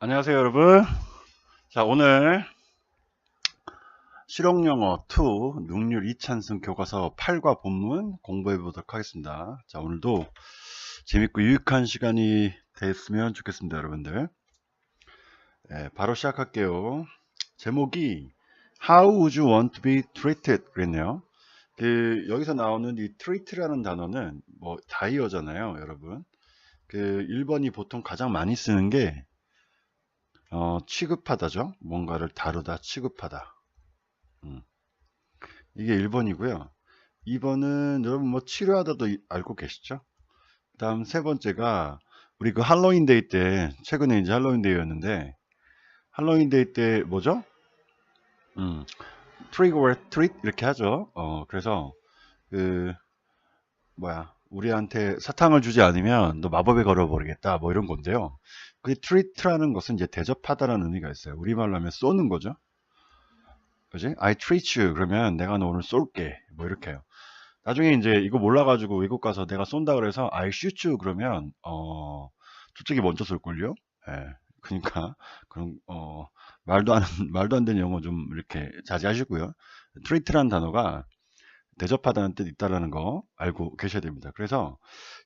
안녕하세요, 여러분. 자, 오늘 실용영어 2 능률 이찬승 교과서 8과 본문 공부해 보도록 하겠습니다. 자, 오늘도 재밌고 유익한 시간이 됐으면 좋겠습니다, 여러분들. 네, 바로 시작할게요. 제목이 How would you want to be treated? 그랬네요. 여기서 나오는 이 treat라는 단어는 뭐 다이어잖아요, 여러분. 1번이 보통 가장 많이 쓰는 게 취급하다죠. 뭔가를 다루다, 취급하다. 이게 1번이고요. 2번은 여러분 뭐 치료하다도 알고 계시죠? 그 다음 세 번째가 우리 그 할로윈데이 때, 최근에 이제 할로윈데이였는데, 할로윈데이 때 뭐죠? 트릭 or 트릿 이렇게 하죠. 그래서 우리한테 사탕을 주지 않으면 너 마법에 걸어버리겠다 뭐 이런 건데요. 그 트리트라는 것은 이제 대접하다라는 의미가 있어요. 우리말로 하면 쏘는 거죠. 그지? I treat you 그러면 내가 너 오늘 쏠게 뭐 이렇게 해요. 나중에 이제 이거 몰라가지고 외국 가서 내가 쏜다 그래서 I shoot you 그러면 저쪽이 먼저 쏠걸요? 예. 그러니까 그런 말도 안 되는 영어 좀 이렇게 자제하시고요. treat라는 단어가 대접하다는 뜻 있다라는 거 알고 계셔야 됩니다. 그래서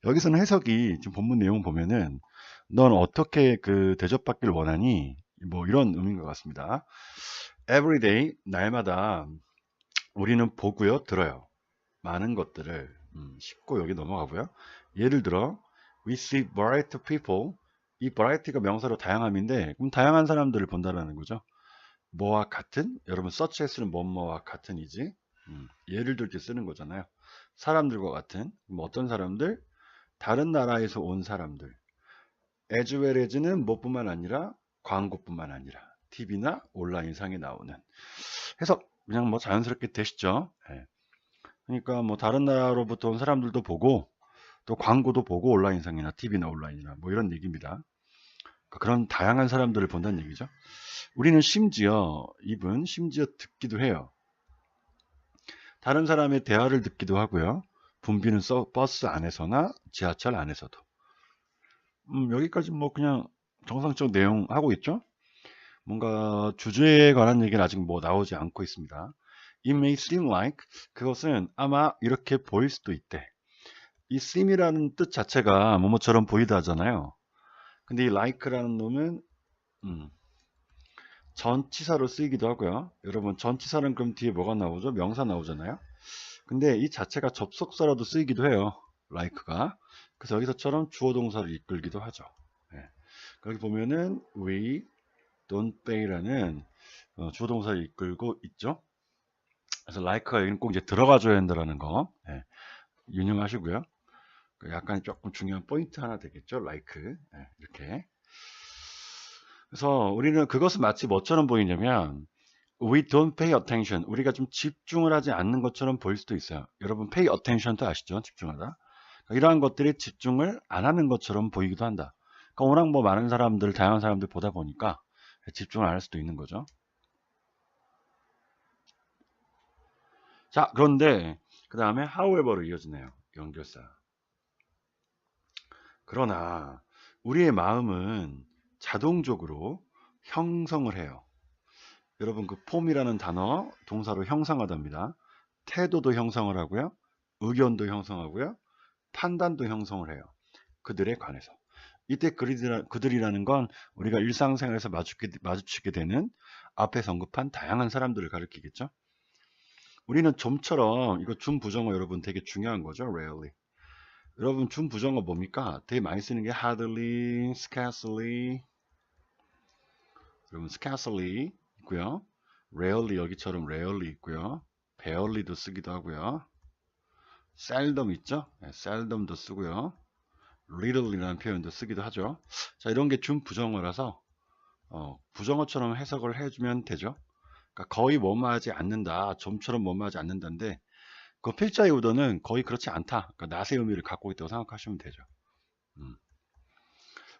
여기서는 해석이 지금 본문 내용 보면은 넌 어떻게 대접받기를 원하니? 뭐 이런 의미인 것 같습니다. Every day 날마다 우리는 보고요, 들어요. 많은 것들을 쉽고 여기 넘어가고요. 예를 들어 we see variety of people. 이 variety가 명사로 다양함인데 그럼 다양한 사람들을 본다라는 거죠. 뭐와 같은? 여러분 such as는 뭐뭐와 같은이지. 예를 들 때 쓰는 거잖아요. 사람들과 같은. 어떤 사람들? 다른 나라에서 온 사람들. as well as는 뭐뿐만 아니라 광고뿐만 아니라 TV나 온라인상에 나오는 해석 그냥 뭐 자연스럽게 되시죠. 네. 그러니까 뭐 다른 나라로부터 온 사람들도 보고 또 광고도 보고 온라인상이나 TV나 온라인이나 뭐 이런 얘기입니다. 그런 다양한 사람들을 본다는 얘기죠. 우리는 심지어 듣기도 해요. 다른 사람의 대화를 듣기도 하고요. 붐비는 버스 안에서나 지하철 안에서도. 여기까지 뭐 그냥 정상적 내용 하고 있죠. 뭔가 주제에 관한 얘기는 아직 뭐 나오지 않고 있습니다. It may seem like 그것은 아마 이렇게 보일 수도 있대. 이 seem이라는 뜻 자체가 뭐뭐처럼 보이다 하잖아요. 근데 이 like라는 놈은 전치사로 쓰이기도 하고요. 여러분 전치사는 그럼 뒤에 뭐가 나오죠? 명사 나오잖아요. 근데 이 자체가 접속사로도 쓰이기도 해요. like가. 그래서 여기서처럼 주어 동사를 이끌기도 하죠. 네. 거기 보면은 we don't pay라는 주어 동사를 이끌고 있죠. 그래서 like가 여기는 꼭 이제 들어가줘야 한다라는 거 유념하시고요. 약간 조금 중요한 포인트 하나 되겠죠. like 이렇게. 그래서 우리는 그것은 마치 뭐처럼 보이냐면 we don't pay attention. 우리가 좀 집중을 하지 않는 것처럼 보일 수도 있어요. 여러분 pay attention도 아시죠? 집중하다. 이러한 것들이 집중을 안 하는 것처럼 보이기도 한다. 그러니까 워낙 뭐 많은 사람들, 다양한 사람들 보다 보니까 집중을 안 할 수도 있는 거죠. 자, 그런데 그 다음에 however로 이어지네요. 연결사. 그러나 우리의 마음은 자동적으로 형성을 해요. 여러분 그 폼이라는 단어 동사로 형성하답니다. 태도도 형성을 하고요. 의견도 형성하고요. 판단도 형성을 해요. 그들에 관해서. 이때 그들이라는 건 우리가 일상생활에서 마주치게 되는 앞에서 언급한 다양한 사람들을 가리키겠죠. 우리는 좀처럼 이거 준부정어 여러분 되게 중요한 거죠. rarely. 여러분 준부정어 뭡니까? 되게 많이 쓰는 게 hardly, scarcely. 여러분 scarcely 있고요. rarely 여기처럼 rarely 있고요. barely도 쓰기도 하고요. seldom 있죠? 네, seldom도 쓰고요. little이라는 표현도 쓰기도 하죠. 자, 이런 게 준부정어라서 부정어처럼 해석을 해주면 되죠. 그러니까 거의 뭐뭐하지 않는다, 좀처럼 뭐뭐하지 않는다인데 그 필자의 우도는 거의 그렇지 않다. 그러니까 낫의 의미를 갖고 있다고 생각하시면 되죠.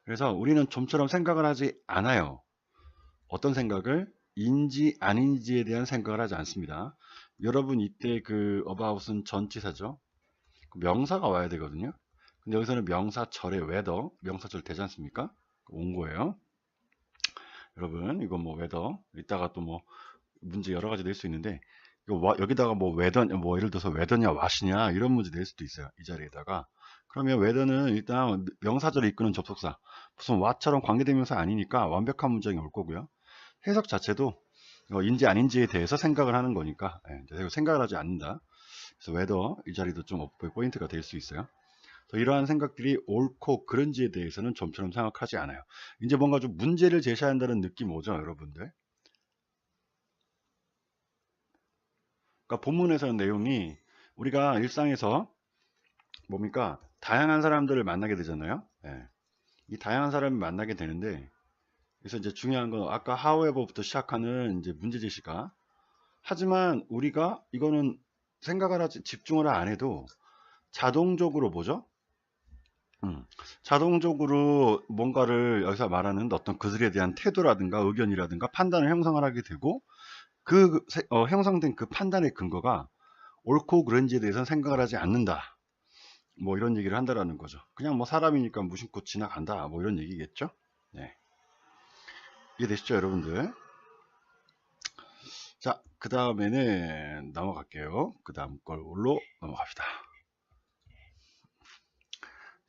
그래서 우리는 좀처럼 생각을 하지 않아요. 어떤 생각을? 인지 아닌지에 대한 생각을 하지 않습니다. 여러분 이때 그 about은 전치사죠. 명사가 와야 되거든요. 근데 여기서는 명사절의 whether, 명사절 되지 않습니까? 온 거예요. 여러분 이거 뭐 웨더 이따가 또 뭐 문제 여러 가지 낼 수 있는데 이거 여기다가 뭐 웨더 뭐 예를 들어서 웨더냐 왓이냐 이런 문제 낼 수도 있어요. 이 자리에다가. 그러면 웨더는 일단 명사절을 이끄는 접속사 무슨 왓처럼 관계대명사 아니니까 완벽한 문장이 올 거고요. 해석 자체도 인지 아닌지에 대해서 생각을 하는 거니까 생각을 하지 않는다. 그래서 웨더 이 자리도 좀 업보의 포인트가 될 수 있어요. 이러한 생각들이 옳고 그른지에 대해서는 좀처럼 생각하지 않아요. 이제 뭔가 좀 문제를 제시한다는 느낌 오죠, 여러분들? 그러니까 본문에서는 내용이 우리가 일상에서 뭡니까? 다양한 사람들을 만나게 되잖아요. 예. 이 다양한 사람을 만나게 되는데 그래서 이제 중요한 건 아까 however부터 시작하는 이제 문제 제시가 하지만 우리가 이거는 생각을 하지 집중을 안 해도 자동적으로 뭐죠? 자동적으로 뭔가를 여기서 말하는 어떤 그들에 대한 태도라든가 의견이라든가 판단을 형성을 하게 되고 그 형성된 그 판단의 근거가 옳고 그른지에 대해서는 생각을 하지 않는다. 뭐 이런 얘기를 한다라는 거죠. 그냥 뭐 사람이니까 무심코 지나간다. 뭐 이런 얘기겠죠. 네. 이해되시죠, 여러분들? 자, 그 다음에는 넘어갈게요. 그 다음 걸로 넘어갑시다.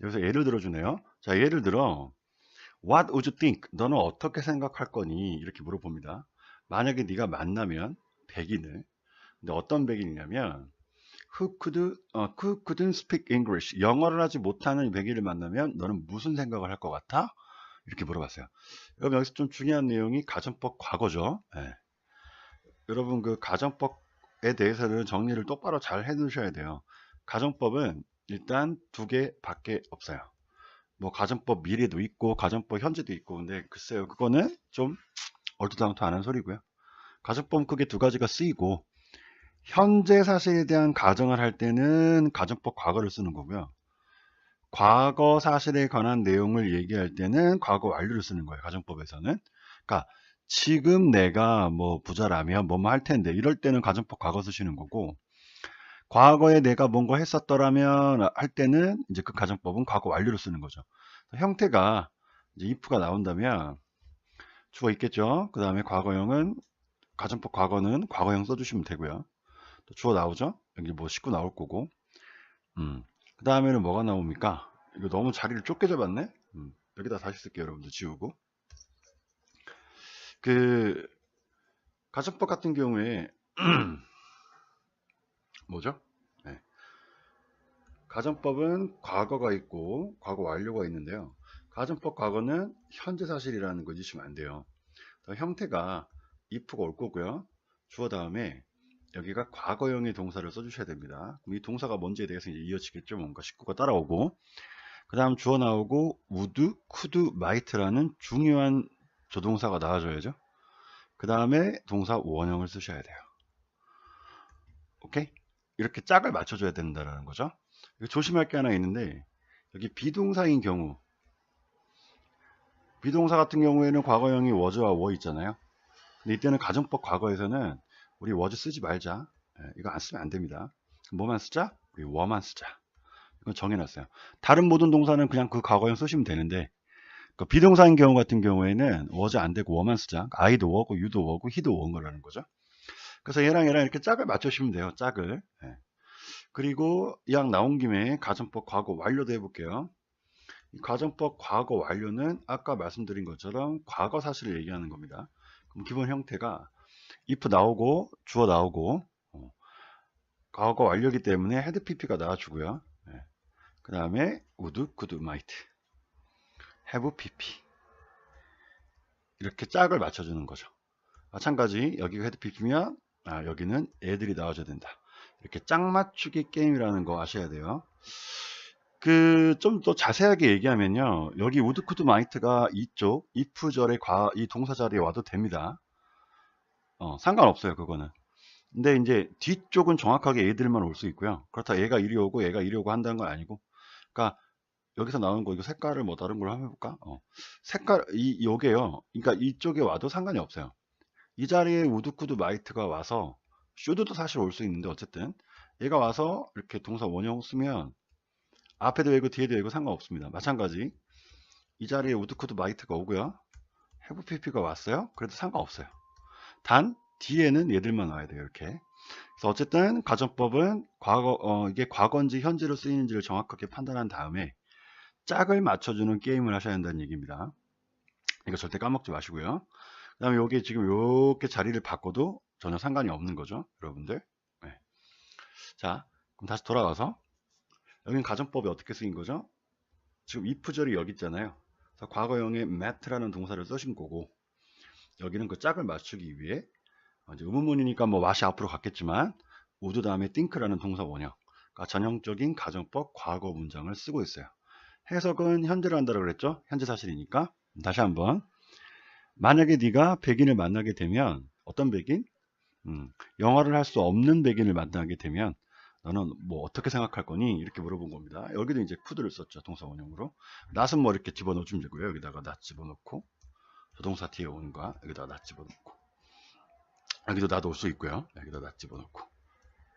여기서 예를 들어주네요. 자, 예를 들어 What would you think? 너는 어떻게 생각할 거니? 이렇게 물어봅니다. 만약에 네가 만나면 백인을 근데 어떤 백인이냐면 who couldn't speak English 영어를 하지 못하는 백인을 만나면 너는 무슨 생각을 할 것 같아? 이렇게 물어봤어요. 여러분 여기서 좀 중요한 내용이 가정법 과거죠. 네. 여러분 그 가정법에 대해서는 정리를 똑바로 잘 해두셔야 돼요. 가정법은 일단 두 개밖에 없어요. 뭐 가정법 미래도 있고 가정법 현재도 있고 근데 글쎄요 그거는 좀 얼토당토하는 소리고요. 가정법은 크게 두 가지가 쓰이고 현재 사실에 대한 가정을 할 때는 가정법 과거를 쓰는 거고요. 과거 사실에 관한 내용을 얘기할 때는 과거 완료를 쓰는 거예요. 가정법에서는. 그러니까 지금 내가 뭐 부자라면 뭐뭐 할 텐데 이럴 때는 가정법 과거 쓰시는 거고 과거에 내가 뭔가 했었더라면 할 때는 이제 그 가정법은 과거 완료를 쓰는 거죠. 형태가 이제 if가 나온다면 주어 있겠죠. 그 다음에 과거형은 가정법 과거는 과거형 써주시면 되고요. 또 주어 나오죠. 여기 뭐 식구 나올 거고. 그 다음에는 뭐가 나옵니까? 이거 너무 자리를 좁게 잡았네. 여기다 다시 쓸게요. 여러분들 지우고. 그 가정법 같은 경우에 뭐죠? 네. 가정법은 과거가 있고 과거 완료가 있는데요. 가정법 과거는 현재 사실이라는 거 잊으시면 안 돼요. 형태가 if가 올 거고요. 주어 다음에 여기가 과거형의 동사를 써주셔야 됩니다. 그럼 이 동사가 뭔지에 대해서 이제 이어지겠죠. 뭔가 식구가 따라오고 그 다음 주어 나오고 would, could, might라는 중요한 조동사가 나와줘야죠. 그 다음에 동사 원형을 쓰셔야 돼요. 오케이? 이렇게 짝을 맞춰줘야 된다는 거죠. 조심할 게 하나 있는데 여기 비동사인 경우 비동사 같은 경우에는 과거형이 was와 were 있잖아요. 근데 이때는 가정법 과거에서는 우리 was 쓰지 말자. 이거 안 쓰면 안 됩니다. 뭐만 쓰자? 우리 were만 쓰자. 이건 정해놨어요. 다른 모든 동사는 그냥 그 과거형 쓰시면 되는데 그 비동사인 경우 같은 경우에는 was 안 되고 were만 쓰자. I도 were고 you도 were고 he도 were인 거라는 거죠. 그래서 얘랑 이렇게 짝을 맞추시면 돼요. 짝을. 그리고 이왕 나온 김에 가정법 과거 완료도 해볼게요. 이 가정법 과거 완료는 아까 말씀드린 것처럼 과거 사실을 얘기하는 겁니다. 그럼 기본 형태가 if 나오고 주어 나오고 과거 완료이기 때문에 head pp가 나와주고요. 그 다음에 would, could, might, have pp 이렇게 짝을 맞춰주는 거죠. 마찬가지 여기가 head pp면 여기는 애들이 나와줘야 된다. 이렇게 짝 맞추기 게임이라는 거 아셔야 돼요. 좀 더 자세하게 얘기하면요. 여기 would, could, might가 이쪽 if절의 이 동사 자리에 와도 됩니다. 상관없어요. 그거는. 근데 이제 뒤쪽은 정확하게 얘들만 올 수 있고요. 그렇다 얘가 이리 오고 얘가 이리 오고 한다는 건 아니고 그러니까 여기서 나오는 거 이거 색깔을 뭐 다른 걸로 한번 해볼까? 색깔 요게요. 그러니까 이쪽에 와도 상관이 없어요. 이 자리에 would, could, might가 와서 should도 사실 올 수 있는데 어쨌든 얘가 와서 이렇게 동사 원형 쓰면 앞에도 외고 뒤에도 외고 상관없습니다. 마찬가지 이 자리에 would, could, might가 오고요. have pp가 왔어요. 그래도 상관없어요. 단 뒤에는 얘들만 와야 돼요. 이렇게. 그래서 어쨌든 가정법은 이게 과거인지 현재로 쓰이는지를 정확하게 판단한 다음에 짝을 맞춰주는 게임을 하셔야 한다는 얘기입니다. 이거 절대 까먹지 마시고요. 그 다음에 여기 지금 이렇게 자리를 바꿔도 전혀 상관이 없는 거죠. 여러분들. 네. 자, 그럼 다시 돌아가서 여기는 가정법이 어떻게 쓰인 거죠? 지금 if절이 여기 있잖아요. 그래서 과거형의 met라는 동사를 쓰신 거고, 여기는 그 짝을 맞추기 위해 이제 의문문이니까 뭐 맛이 앞으로 갔겠지만 would 다음에 think라는 동사 원형, 그러니까 전형적인 가정법 과거 문장을 쓰고 있어요. 해석은 현재로 한다고 그랬죠. 현재 사실이니까. 다시 한번, 만약에 네가 백인을 만나게 되면, 어떤 백인? 영어를 할 수 없는 백인을 만나게 되면 너는 뭐 어떻게 생각할 거니? 이렇게 물어본 겁니다. 여기도 이제 could를 썼죠. 동사 원형으로. not은 뭐 이렇게 집어넣으면 되고요. 여기다가 not 집어넣고, 조동사 뒤에 오는 거 여기다가 not 집어넣고, 여기도 not 올 수 있고요. 여기다 not 집어넣고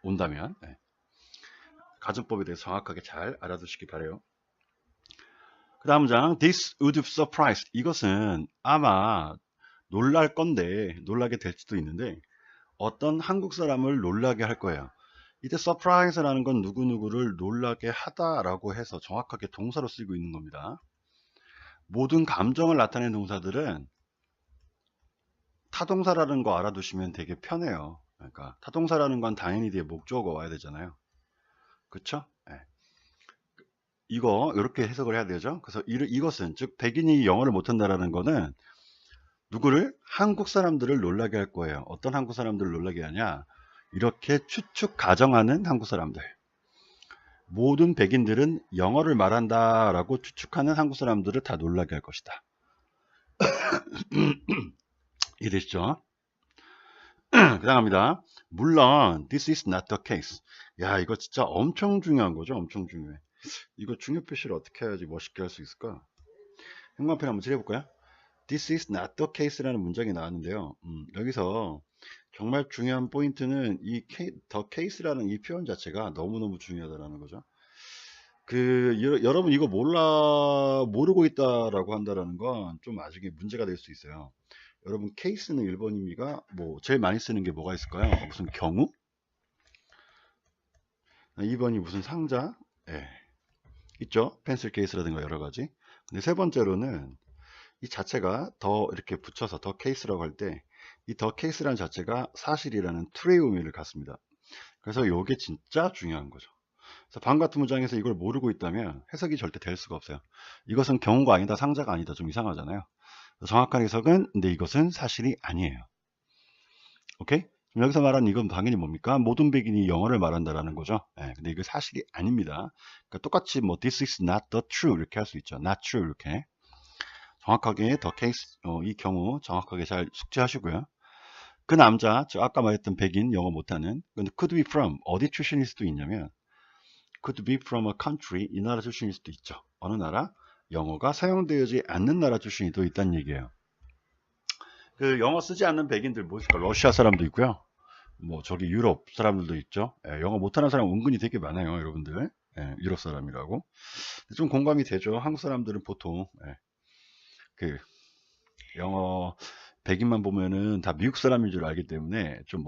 온다면, 네. 가정법에 대해서 정확하게 잘 알아두시기 바래요. 그 다음 장, this would surprise. 이것은 아마 놀랄 건데, 놀라게 될 수도 있는데, 어떤 한국 사람을 놀라게 할 거예요. 이때 surprise라는 건 누구누구를 놀라게 하다라고 해서 정확하게 동사로 쓰이고 있는 겁니다. 모든 감정을 나타내는 동사들은 타동사라는 거 알아두시면 되게 편해요. 그러니까 타동사라는 건 당연히 뒤에 목적어가 와야 되잖아요. 그쵸? 네. 이거 이렇게 해석을 해야 되죠. 그래서 이것은, 즉 백인이 영어를 못한다라는 거는 누구를? 한국 사람들을 놀라게 할 거예요. 어떤 한국 사람들을 놀라게 하냐? 이렇게 추측 가정하는 한국 사람들. 모든 백인들은 영어를 말한다 라고 추측하는 한국 사람들을 다 놀라게 할 것이다. 이해되시죠? 그 다음입니다. 물론 this is not the case. 야, 이거 진짜 엄청 중요한 거죠. 엄청 중요해. 이거 중요 표시를 어떻게 해야지 멋있게 할 수 있을까? 형광펜 한번 칠해볼까요? This is not the case라는 문장이 나왔는데요. 여기서 정말 중요한 포인트는 이 the case라는 이 표현 자체가 너무너무 중요하다는 거죠. 여러분 이거 모르고 있다라고 한다라는 건 좀 나중에 문제가 될 수 있어요. 여러분 케이스는 1번입니까? 뭐 제일 많이 쓰는 게 뭐가 있을까요? 무슨 경우? 2번이 무슨 상자? 예. 있죠? 펜슬 케이스라든가 여러 가지. 근데 세 번째로는 이 자체가 더 이렇게 붙여서 더 케이스라고 할 때 이 더 케이스라는 자체가 사실이라는 true의 의미를 갖습니다. 그래서 이게 진짜 중요한 거죠. 그래서 방금 같은 문장에서 이걸 모르고 있다면 해석이 절대 될 수가 없어요. 이것은 경우가 아니다, 상자가 아니다, 좀 이상하잖아요. 정확한 해석은 근데 이것은 사실이 아니에요. 오케이? 여기서 말하는 이건 당연히 뭡니까? 모든 백인이 영어를 말한다라는 거죠. 네, 근데 이거 사실이 아닙니다. 그러니까 똑같이 뭐 this is not the true 이렇게 할 수 있죠. not true 이렇게. 정확하게 the case, 이 경우 정확하게 잘 숙지하시고요. 그 남자, 저 아까 말했던 백인 영어 못하는, 근데 could be from 어디 출신일 수도 있냐면 could be from a country, 이 나라 출신일 수도 있죠. 어느 나라? 영어가 사용되지 않는 나라 출신이 또 있다는 얘기예요. 그 영어 쓰지 않는 백인들 뭐 있을까? 러시아 사람도 있고요. 뭐 저기 유럽 사람들도 있죠. 예, 영어 못하는 사람 은근히 되게 많아요, 여러분들. 예, 유럽 사람이라고. 좀 공감이 되죠. 한국 사람들은 보통 그 영어 백인만 보면은 다 미국 사람인 줄 알기 때문에 좀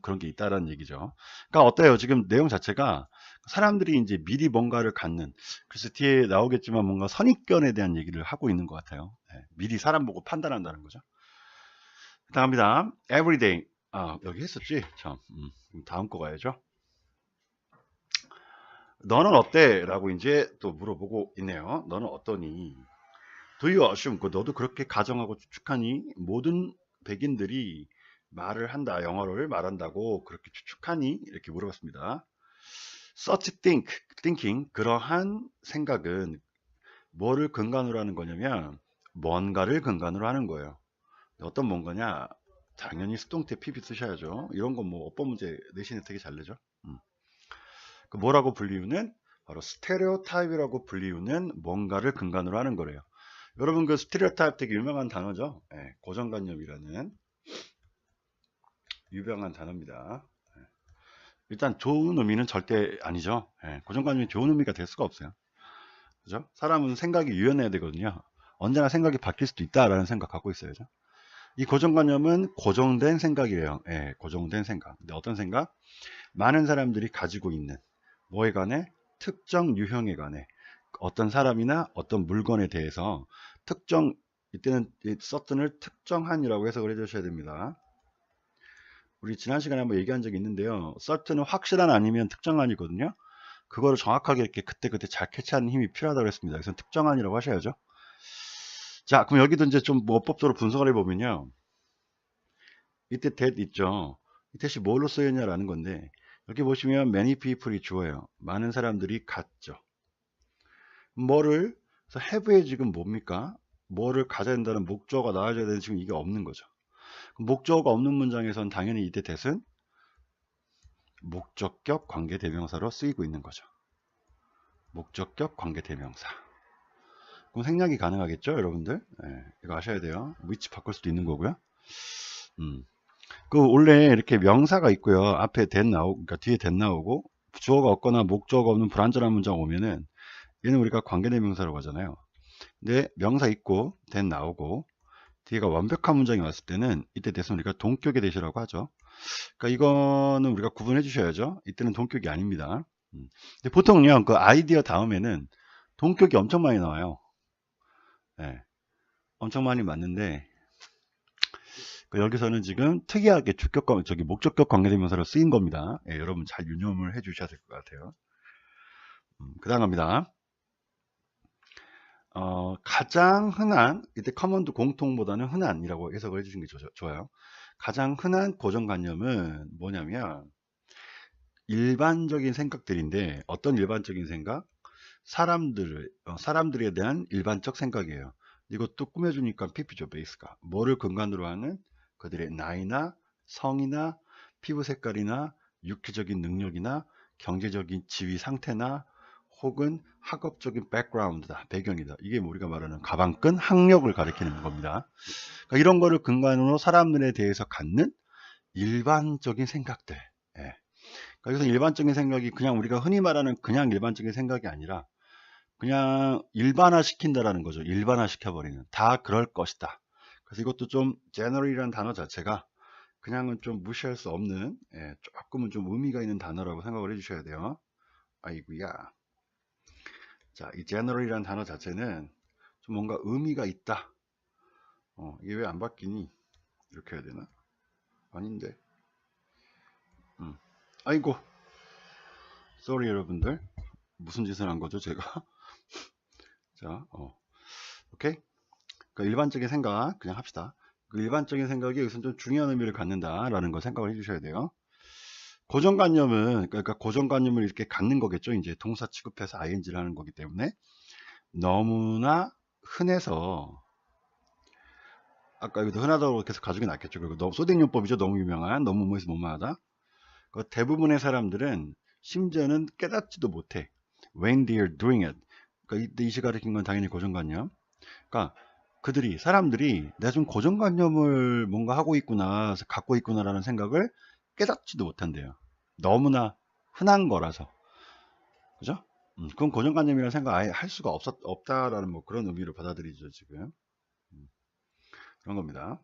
그런 게 있다라는 얘기죠. 그러니까 어때요? 지금 내용 자체가 사람들이 이제 미리 뭔가를 갖는, 그래서 뒤에 나오겠지만 뭔가 선입견에 대한 얘기를 하고 있는 것 같아요. 미리 사람 보고 판단한다는 거죠. 다음입니다. everyday. 여기 했었지? 참, 다음 거 가야죠. 너는 어때? 라고 이제 또 물어보고 있네요. 너는 어떠니? Do you assume? 너도 그렇게 가정하고 추측하니? 모든 백인들이 말을 한다, 영어를 말한다고 그렇게 추측하니? 이렇게 물어봤습니다. Such thinking, 그러한 생각은 뭐를 근간으로 하는 거냐면 뭔가를 근간으로 하는 거예요. 어떤 뭔가냐? 당연히 수동태 PP 쓰셔야죠. 이런 건 뭐 어법 문제 내신에 되게 잘 내죠. 그 뭐라고 불리우는? 바로 스테레오타입이라고 불리우는 뭔가를 근간으로 하는 거래요. 여러분 그 스테레오타입 되게 유명한 단어죠. 고정관념이라는 유명한 단어입니다. 일단 좋은 의미는 절대 아니죠. 고정관념이 좋은 의미가 될 수가 없어요. 그죠? 사람은 생각이 유연해야 되거든요. 언제나 생각이 바뀔 수도 있다라는 생각 갖고 있어야죠. 이 고정관념은 고정된 생각이에요. 예, 고정된 생각. 근데 어떤 생각? 많은 사람들이 가지고 있는 뭐에 관해? 특정 유형에 관해 어떤 사람이나 어떤 물건에 대해서 특정, 이때는 certain을 특정한이라고 해석을 해주셔야 됩니다. 우리 지난 시간에 한번 얘기한 적이 있는데요. certain은 확실한 아니면 특정한이거든요. 그거를 정확하게 이렇게 그때그때 잘 캐치하는 힘이 필요하다고 했습니다. 그래서 특정한이라고 하셔야죠. 자, 그럼 여기도 이제 좀 어법적으로 분석을 해보면요. 이때 that 있죠. 이 that이 뭘로 쓰였냐라는 건데, 여기 보시면 many people이 주어요. 많은 사람들이 갖죠. 뭐를, 그래서 have에 지금 뭡니까? 뭐를 가져야 된다는 목적어가 나와줘야 되는 지금 이게 없는 거죠. 목적어가 없는 문장에서는 당연히 이때 that은 목적격 관계대명사로 쓰이고 있는 거죠. 목적격 관계대명사. 그럼 생략이 가능하겠죠, 여러분들? 네, 이거 아셔야 돼요. 위치 바꿀 수도 있는 거고요. 그 원래 이렇게 명사가 있고요. 앞에 that 나오고, 그러니까 뒤에 that 나오고 주어가 없거나 목적어가 없는 불완전한 문장 오면은 얘는 우리가 관계대명사라고 하잖아요. 근데 명사 있고 that 나오고 뒤에가 완벽한 문장이 왔을 때는 이때 that은 우리가 동격의 that이라고 하죠. 그러니까 이거는 우리가 구분해 주셔야죠. 이때는 동격이 아닙니다. 근데 보통요, 그 아이디어 다음에는 동격이 엄청 많이 나와요. 네, 엄청 많이 맞는데 여기서는 지금 특이하게 주격, 목적격 관계대명사로 쓰인 겁니다. 예, 여러분 잘 유념을 해 주셔야 될 것 같아요. 그 다음 갑니다. 가장 흔한, 이때 커먼도 공통보다는 흔한이라고 해석을 해주시는 게 좋아요. 가장 흔한 고정관념은 뭐냐면 일반적인 생각들인데, 어떤 일반적인 생각? 사람들에 대한 일반적 생각이에요. 이것도 꾸며주니까 PP죠, 베이스가. 뭐를 근간으로 하는? 그들의 나이나 성이나 피부 색깔이나 육체적인 능력이나 경제적인 지위 상태나 혹은 학업적인 백그라운드다, 배경이다. 이게 우리가 말하는 가방끈 학력을 가리키는 겁니다. 그러니까 이런 거를 근간으로 사람들에 대해서 갖는 일반적인 생각들. 예. 그래서 일반적인 생각이 그냥 우리가 흔히 말하는 그냥 일반적인 생각이 아니라 그냥 일반화 시킨다라는 거죠. 일반화 시켜버리는. 다 그럴 것이다. 그래서 이것도 좀 general이라는 단어 자체가 그냥은 좀 무시할 수 없는, 예, 조금은 좀 의미가 있는 단어라고 생각을 해주셔야 돼요. 아이고야. 자, 이 general이라는 단어 자체는 좀 뭔가 의미가 있다. 이게 왜 안 바뀌니? 이렇게 해야 되나? 아닌데. 아이고. sorry 여러분들. 무슨 짓을 한 거죠, 제가? 자, 오케이. 그러니까 일반적인 생각 그냥 합시다. 그 일반적인 생각이 여기서 좀 중요한 의미를 갖는다라는 거 생각을 해주셔야 돼요. 고정관념은 그러니까 고정관념을 이렇게 갖는 거겠죠. 이제 동사 취급해서 ing를 하는 거기 때문에 너무나 흔해서 아까 여기도 흔하다고 계속 가지고 놨겠죠. 그리고 너무 소딩요법이죠. 너무 유명한 너무 뭐해서 뭐만하다. 그 대부분의 사람들은 심지어는 깨닫지도 못해. When they are doing it. 그러니까 이 시가 가리킨 건 당연히 고정관념. 그러니까 사람들이 내가 좀 고정관념을 뭔가 하고 있구나, 갖고 있구나라는 생각을 깨닫지도 못한대요. 너무나 흔한 거라서. 그죠? 그건 고정관념이라는 생각 아예 할 수가 없다라는 뭐 그런 의미로 받아들이죠, 지금. 그런 겁니다.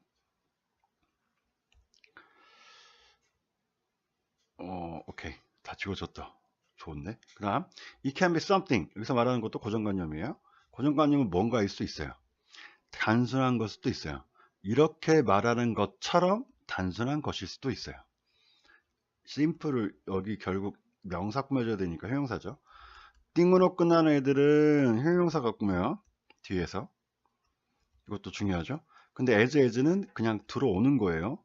오케이. 다 지워졌다. 좋은데? 그 다음, it can be something. 여기서 말하는 것도 고정관념이에요. 고정관념은 뭔가일 수 있어요. 단순한 것일 수도 있어요. 이렇게 말하는 것처럼 단순한 것일 수도 있어요. 심플을 여기 결국 명사 꾸며줘야 되니까 형용사죠. 띵으로 끝나는 애들은 형용사가 꾸며요. 뒤에서. 이것도 중요하죠. 근데 as는 그냥 들어오는 거예요.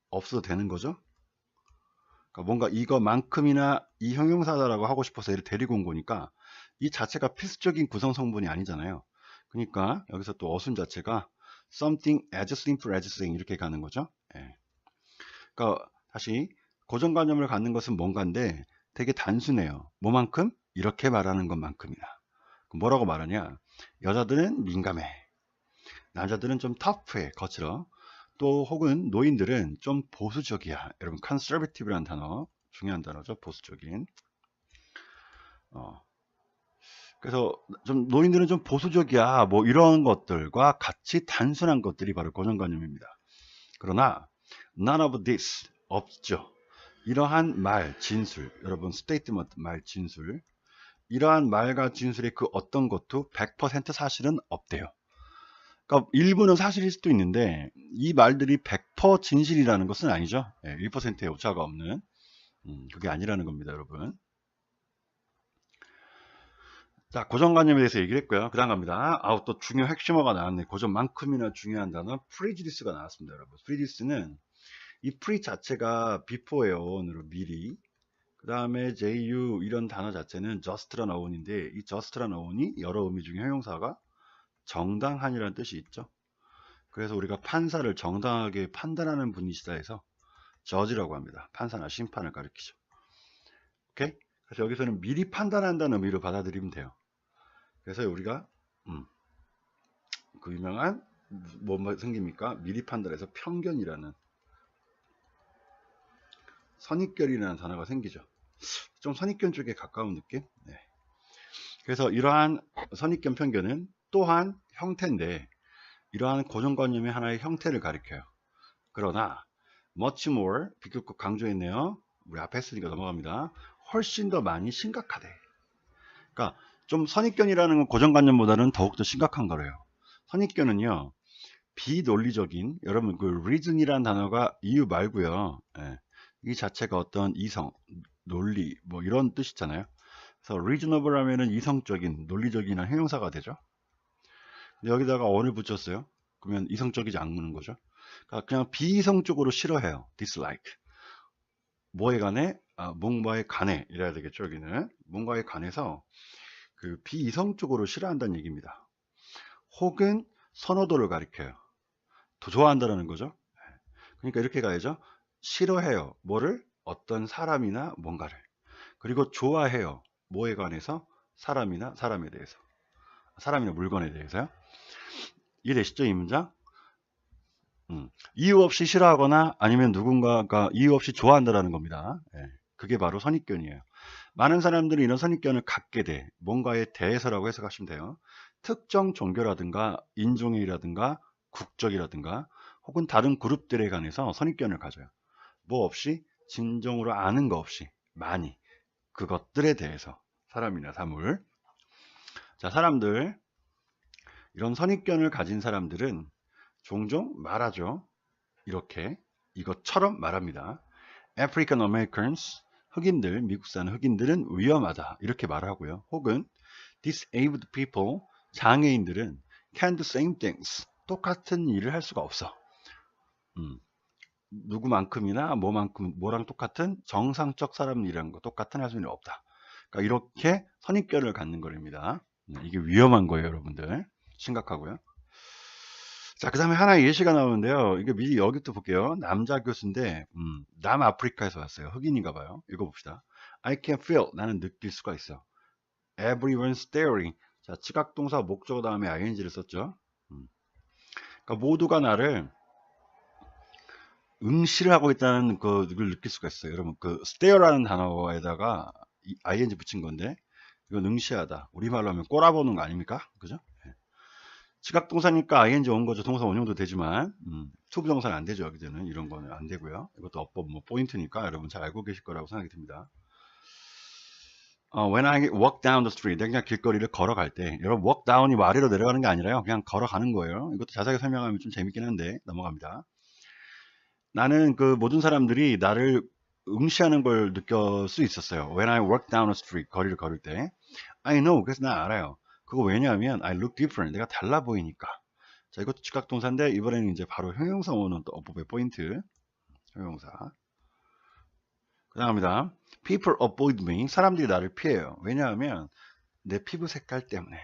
없어도 되는 거죠. 그러니까 뭔가 이거만큼이나 이 형용사다라고 하고 싶어서 얘를 데리고 온 거니까 이 자체가 필수적인 구성 성분이 아니잖아요. 그러니까 여기서 또 어순 자체가 something as simple as saying 이렇게 가는 거죠. 예. 그러니까 다시 고정관념을 갖는 것은 뭔가인데 되게 단순해요. 뭐만큼? 이렇게 말하는 것만큼이다. 뭐라고 말하냐? 여자들은 민감해. 남자들은 좀 터프해. 거칠어. 또 혹은 노인들은 좀 보수적이야. 여러분 conservative라는 단어 중요한 단어죠. 보수적인. 그래서 좀 노인들은 좀 보수적이야 뭐 이런 것들과 같이 단순한 것들이 바로 고정관념입니다. 그러나 none of this 없죠. 이러한 말 진술, 여러분 statement 말 진술, 이러한 말과 진술의 그 어떤 것도 100% 사실은 없대요. 그러니까 일부는 사실일 수도 있는데 이 말들이 100% 진실이라는 것은 아니죠. 1%의 오차가 없는 그게 아니라는 겁니다, 여러분. 자, 고정관념에 대해서 얘기를 했고요. 그 다음 갑니다. 또 중요 핵심어가 나왔네. 고정만큼이나 중요한 단어 prejudice가 나왔습니다, 여러분. prejudice는 이 pre 자체가 before예요, 으로 미리. 그 다음에 ju 이런 단어 자체는 just란 어원인데 이 just란 어원이 여러 의미 중에 형용사가 정당한이라는 뜻이 있죠. 그래서 우리가 판사를 정당하게 판단하는 분이시다 해서 judge라고 합니다. 판사나 심판을 가리키죠. 오케이? 그래서 여기서는 미리 판단한다는 의미로 받아들이면 돼요. 그래서 우리가 그 유명한 뭐가 생깁니까? 미리 판단해서 편견이라는 선입견이라는 단어가 생기죠. 좀 선입견 쪽에 가까운 느낌? 네. 그래서 이러한 선입견 편견은 또한 형태인데 이러한 고정관념의 하나의 형태를 가리켜요. 그러나 much more 비교급 강조했네요. 우리 앞에 했으니까 넘어갑니다. 훨씬 더 많이 심각하대. 그러니까 좀 선입견이라는 건 고정관념보다는 더욱더 심각한 거래요. 선입견은요, 비논리적인, 여러분 그 reason이라는 단어가 이유 말고요. 이 자체가 어떤 이성, 논리 뭐 이런 뜻이잖아요. 그래서 reasonable 하면은 이성적인, 논리적인 형용사가 되죠. 근데 여기다가 on을 붙였어요. 그러면 이성적이지 않는 거죠. 그러니까 그냥 비이성적으로 싫어해요. dislike. 뭐에 관해? 뭔가에 관해 이래야 되겠죠. 여기는 뭔가에 관해서 그 비이성적으로 싫어한다는 얘기입니다. 혹은 선호도를 가리켜요. 더 좋아한다는 거죠. 그러니까 이렇게 가야죠. 싫어해요. 뭐를? 어떤 사람이나 뭔가를. 그리고 좋아해요. 뭐에 관해서? 사람이나 사람에 대해서. 사람이나 물건에 대해서요. 이해되시죠? 이 문장? 이유 없이 싫어하거나 아니면 누군가가 이유 없이 좋아한다는 겁니다. 그게 바로 선입견이에요. 많은 사람들이 이런 선입견을 갖게 돼. 뭔가에 대해서라고 해석하시면 돼요. 특정 종교라든가 인종이라든가 국적이라든가 혹은 다른 그룹들에 관해서 선입견을 가져요. 뭐 없이 진정으로 아는 거 없이 많이 그것들에 대해서 사람이나 사물. 자, 사람들 이런 선입견을 가진 사람들은 종종 말하죠. 이렇게 이것처럼 말합니다. African Americans 흑인들, 미국 사는 흑인들은 위험하다 이렇게 말하고요. 혹은 disabled people 장애인들은 can do same things 똑같은 일을 할 수가 없어. 누구만큼이나 뭐만큼 뭐랑 똑같은 정상적 사람이라는 거 똑같은 할 수는 없다. 그러니까 이렇게 선입견을 갖는 거랍니다. 이게 위험한 거예요, 여러분들. 심각하고요. 자, 그 다음에 하나의 예시가 나오는데요. 이게 미리 여기부터 볼게요. 남자 교수인데 남아프리카에서 왔어요. 흑인인가 봐요. 읽어봅시다. I can feel, 나는 느낄 수가 있어. Everyone staring. 자, 지각동사 목적어 다음에 ing를 썼죠. 그러니까 모두가 나를 응시를 하고 있다는 그걸 느낄 수가 있어요. 여러분 그 stare라는 단어에다가 ing 붙인 건데 이건 응시하다. 우리말로 하면 꼬라보는 거 아닙니까? 그죠? 지각동사니까 ing 온 거죠. 동사 원형도 되지만 투부정사는 안 되죠. 여기서는 이런 거는 안 되고요. 이것도 어법 뭐 포인트니까 여러분 잘 알고 계실 거라고 생각이 듭니다. When I walk down the street, 내가 그냥 길거리를 걸어갈 때, 여러분 walk down이 아래로 내려가는 게 아니라요. 그냥 걸어가는 거예요. 이것도 자세하게 설명하면 좀 재밌긴 한데 넘어갑니다. 나는 그 모든 사람들이 나를 응시하는 걸 느낄 수 있었어요. When I walk down the street, 거리를 걸을 때. I know, 그래서 난 알아요. 그거 왜냐하면 I look different, 내가 달라 보이니까. 자, 이것도 즉각동사인데 이번에는 이제 바로 형용사 오는 또 어법의 포인트. 형용사. 그 다음입니다. People avoid me, 사람들이 나를 피해요. 왜냐하면 내 피부 색깔 때문에.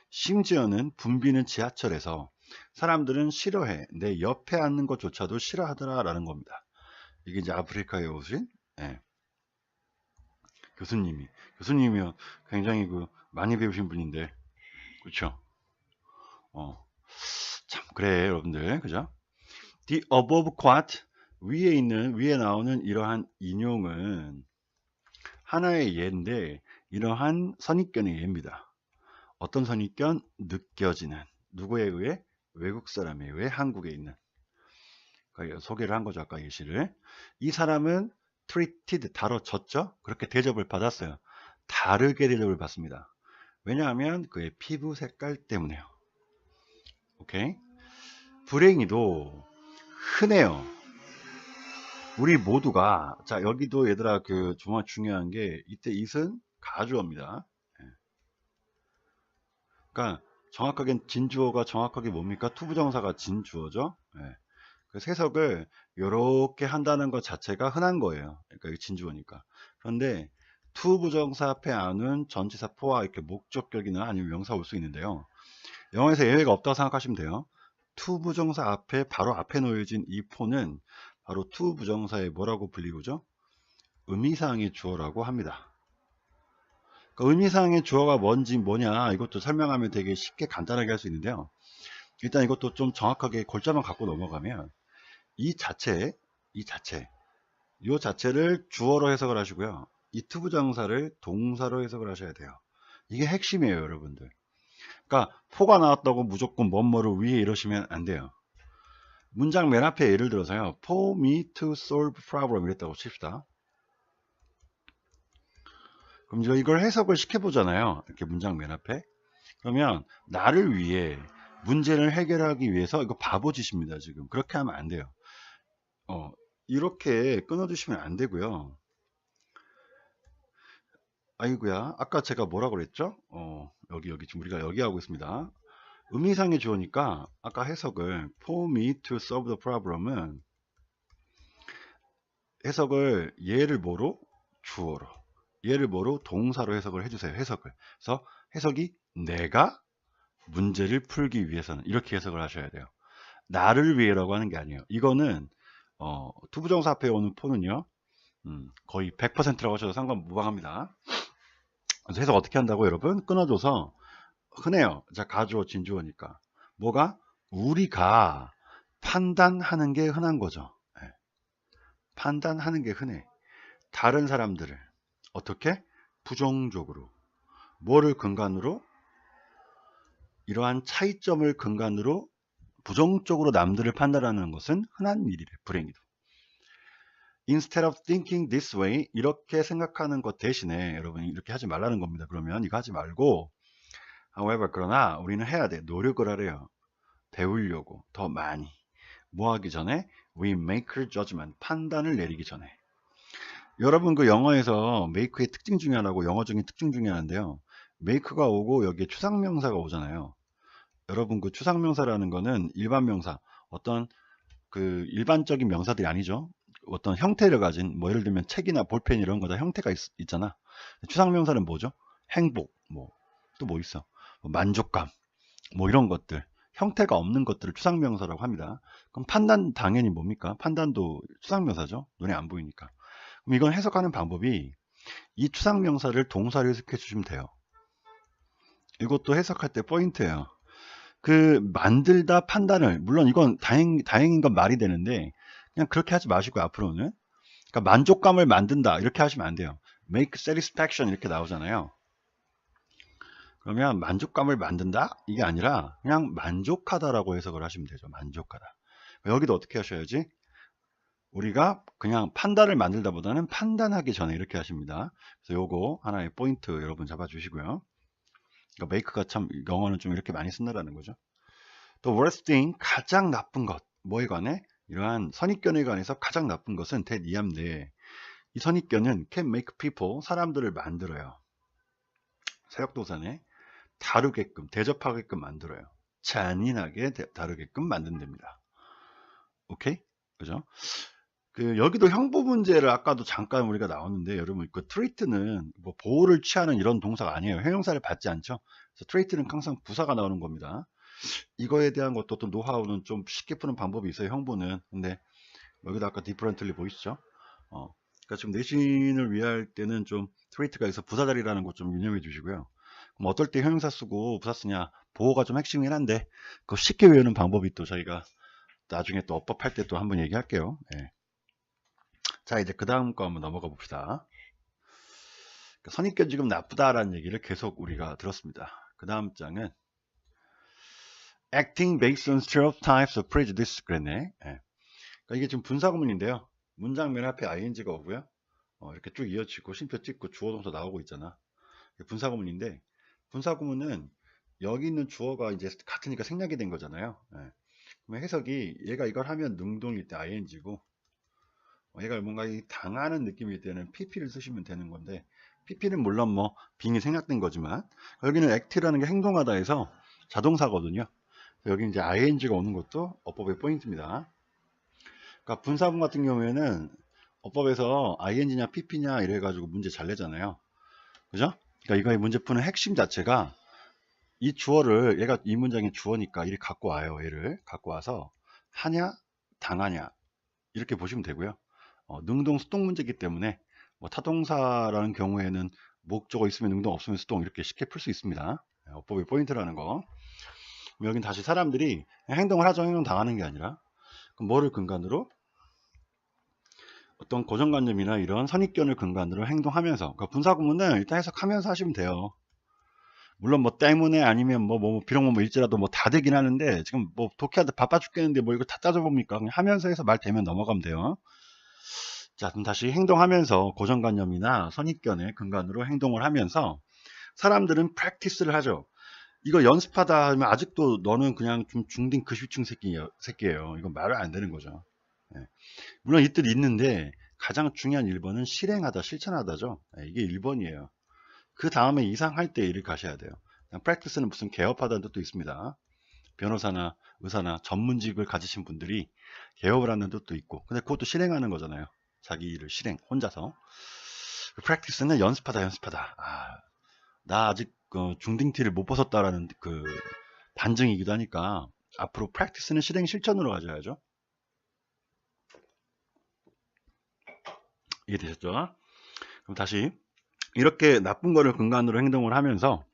심지어는 붐비는 지하철에서 사람들은 싫어해. 내 옆에 앉는 것조차도 싫어하더라라는 겁니다. 이게 이제 아프리카에 오신 교수님이요. 굉장히 많이 배우신 분인데, 그렇죠? 참 그래 여러분들, 그죠? The above quote 위에 나오는 이러한 인용은 하나의 예인데 이러한 선입견의 예입니다. 어떤 선입견? 느껴지는. 누구에 의해? 외국 사람에 의해 한국에 있는. 소개를 한 거죠. 아까 예시를. 이 사람은 treated, 다뤄졌죠? 그렇게 대접을 받았어요. 다르게 대접을 받습니다. 왜냐하면 그의 피부 색깔 때문에요. 오케이? 불행히도 흔해요. 우리 모두가, 자, 여기도 얘들아, 정말 중요한 게, 이때 it은 가주어입니다. 그러니까, 정확하게 진주어가 정확하게 뭡니까? 투부정사가 진주어죠. 그래서 해석을 이렇게 한다는 것 자체가 흔한 거예요. 그러니까 이게 진주어니까. 그런데 투부정사 앞에 안은 전치사 포와 이렇게 목적격이나 아니면 명사 올 수 있는데요. 영어에서 예외가 없다고 생각하시면 돼요. 투부정사 앞에 바로 앞에 놓여진 이 포는 바로 투부정사의 뭐라고 불리우죠? 의미상의 주어라고 합니다. 그러니까 의미상의 주어가 뭔지 뭐냐 이것도 설명하면 되게 쉽게 간단하게 할 수 있는데요. 일단 이것도 좀 정확하게 골자만 갖고 넘어가면 이 자체를 주어로 해석을 하시고요. 이 투부정사를 동사로 해석을 하셔야 돼요. 이게 핵심이에요, 여러분들. 그러니까 포가 나왔다고 무조건 뭐뭐를 위에 이러시면 안 돼요. 문장 맨 앞에 예를 들어서요. For me to solve problem 이랬다고 칩시다. 그럼 이걸 해석을 시켜보잖아요. 이렇게 문장 맨 앞에. 그러면 나를 위해 문제를 해결하기 위해서 이거 바보짓입니다. 지금 그렇게 하면 안 돼요. 이렇게 끊어주시면 안 되고요. 아이고야, 아까 제가 뭐라 그랬죠? 여기 지금 우리가 여기 하고 있습니다. 의미상의 주어니까 아까 해석을 for me to solve the problem은 해석을 얘를 뭐로? 주어로. 얘를 뭐로? 동사로 해석을 해주세요. 해석을. 그래서 해석이 내가 문제를 풀기 위해서는 이렇게 해석을 하셔야 돼요. 나를 위해라고 하는 게 아니에요. 이거는 투부정사 앞에 오는 포는요. 거의 100%라고 하셔도 무방합니다. 그래서 해석 어떻게 한다고 여러분? 끊어줘서 흔해요. 자, 가주어 진주어니까 뭐가? 우리가 판단하는 게 흔한 거죠. 판단하는 게 흔해. 다른 사람들을 어떻게? 부정적으로. 뭐를 근간으로? 이러한 차이점을 근간으로 부정적으로 남들을 판단하는 것은 흔한 일이래. 불행히도. Instead of thinking this way, 이렇게 생각하는 것 대신에 여러분 이렇게 하지 말라는 겁니다. 그러면 이거 하지 말고 however, 그러나 우리는 해야 돼. 노력을 하래요. 배우려고 더 많이. 뭐 하기 전에? We make a judgment. 판단을 내리기 전에. 여러분 그 영어에서 make의 특징 중에 하나고 영어적인 특징 중에 하나인데요. make가 오고 여기에 추상명사가 오잖아요. 여러분 그 추상명사라는 거는 일반명사, 어떤 그 일반적인 명사들이 아니죠. 어떤 형태를 가진 뭐 예를 들면 책이나 볼펜 이런 거 다 형태가 있잖아. 추상명사는 뭐죠? 행복, 뭐 또 뭐 있어? 만족감, 뭐 이런 것들, 형태가 없는 것들을 추상명사라고 합니다. 그럼 판단 당연히 뭡니까? 판단도 추상명사죠. 눈에 안 보이니까. 그럼 이건 해석하는 방법이 이 추상명사를 동사로 해석해 주시면 돼요. 이것도 해석할 때 포인트예요. 그 만들다 판단을, 물론 이건 다행인 건 말이 되는데 그냥 그렇게 하지 마시고 앞으로는, 그러니까 만족감을 만든다 이렇게 하시면 안 돼요. make satisfaction 이렇게 나오잖아요. 그러면 만족감을 만든다 이게 아니라 그냥 만족하다라고 해석을 하시면 되죠. 만족하다. 여기도 어떻게 하셔야지? 우리가 그냥 판단을 만들다보다는 판단하기 전에 이렇게 하십니다. 그래서 요거 하나의 포인트 여러분 잡아주시고요. 그러니까 make가 참 영어는 좀 이렇게 많이 쓴다라는 거죠. 또 worst thing, 가장 나쁜 것, 뭐에 관해? 이러한 선입견에 관해서 가장 나쁜 것은 대이함대. 이 선입견은 can make people, 사람들을 만들어요. 사역도사네. 다루게끔, 대접하게끔 만들어요. 잔인하게 다루게끔 만든답니다. 오케이? 그죠? 여기도 형부 문제를 아까도 잠깐 우리가 나왔는데, 여러분, treat는 뭐 보호를 취하는 이런 동사가 아니에요. 형용사를 받지 않죠? 그래서 treat는 항상 부사가 나오는 겁니다. 이거에 대한 것도 또 노하우는 좀 쉽게 푸는 방법이 있어요. 형부는. 근데 여기도 아까 differently 보이시죠? 그러니까 지금 내신을 위할 때는 좀 treat가 있어 부사자리라는 거 좀 유념해 주시고요. 그럼 어떨 때 형용사 쓰고 부사 쓰냐? 보호가 좀 핵심이긴 한데 그거 쉽게 외우는 방법이 또 저희가 나중에 또 어법할 때 또 한번 얘기할게요. 예. 자, 이제 그 다음 거 한번 넘어가 봅시다. 선입견 지금 나쁘다라는 얘기를 계속 우리가 들었습니다. 그 다음 장은 acting based on stereotypes of prejudice 그랬네. 예. 그러니까 이게 지금 분사구문인데요. 문장 맨 앞에 ing가 오고요. 이렇게 쭉 이어지고 쉼표 찍고 주어 동사 나오고 있잖아. 분사구문인데 분사구문은 여기 있는 주어가 이제 같으니까 생략이 된 거잖아요. 예. 그럼 해석이 얘가 이걸 하면 능동일 때 ing고 얘가 뭔가 당하는 느낌일 때는 pp를 쓰시면 되는 건데 pp는 물론 뭐 빙이 생략된 거지만 여기는 act라는 게 행동하다 해서 자동사거든요. 여기 이제 ing가 오는 것도 어법의 포인트입니다. 그러니까 분사구문 같은 경우에는 어법에서 ing냐 pp냐 이래 가지고 문제 잘 내잖아요. 그죠? 그러니까 이거의 문제 푸는 핵심 자체가 이 주어를 얘가 이 문장의 주어니까 이렇게 갖고 와요. 얘를 갖고 와서 하냐 당하냐 이렇게 보시면 되고요. 능동 수동 문제이기 때문에 뭐 타동사라는 경우에는 목적어 있으면 능동 없으면 수동 이렇게 쉽게 풀 수 있습니다. 어법의 포인트라는 거. 여긴 다시 사람들이 행동을 하죠. 행동 당하는 게 아니라 그럼 뭐를 근간으로 어떤 고정관념이나 이런 선입견을 근간으로 행동하면서 그러니까 분사구문은 일단 해석하면서 하시면 돼요. 물론 뭐 때문에 아니면 뭐 비록 뭐 일지라도 뭐 다 되긴 하는데 지금 뭐 독해하다 바빠 죽겠는데 뭐 이거 다 따져봅니까? 그냥 하면서 해서 말 되면 넘어가면 돼요. 자, 그럼 다시 행동하면서 고정관념이나 선입견의 근간으로 행동을 하면서 사람들은 practice를 하죠. 이거 연습하다 하면 아직도 너는 그냥 좀 중딩 급식충 새끼예요. 이건 말이 안 되는 거죠. 예. 물론 이들 있는데 가장 중요한 1번은 실행하다, 실천하다죠. 예, 이게 1번이에요. 그 다음에 이상할 때 일을 가셔야 돼요. practice는 무슨 개업하다는 뜻도 있습니다. 변호사나 의사나 전문직을 가지신 분들이 개업을 하는 뜻도 있고 근데 그것도 실행하는 거잖아요. 자기 일을 실행 혼자서. practice는 연습하다. 나 아직 중딩티를 못 벗었다라는 그 반증이기도 하니까 앞으로 practice는 실행 실천으로 가져야죠. 이해되셨죠? 그럼 다시 이렇게 나쁜 거를 근간으로 행동을 하면서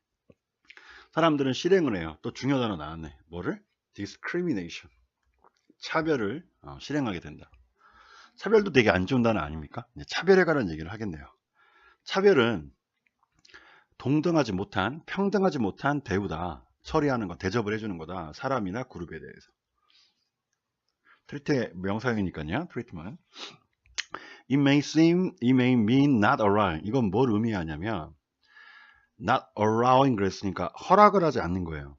사람들은 실행을 해요. 또 중요한 단어 나왔네. 뭐를? discrimination. 차별을 실행하게 된다. 차별도 되게 안 좋은 단어 아닙니까? 차별에 관한 얘기를 하겠네요. 차별은 동등하지 못한, 평등하지 못한 대우다. 처리하는 거, 대접을 해주는 거다. 사람이나 그룹에 대해서. 트리트 명사형이니까요. 트리트먼. It may mean not allowing. 이건 뭘 의미하냐면 not allowing 그랬으니까 허락을 하지 않는 거예요.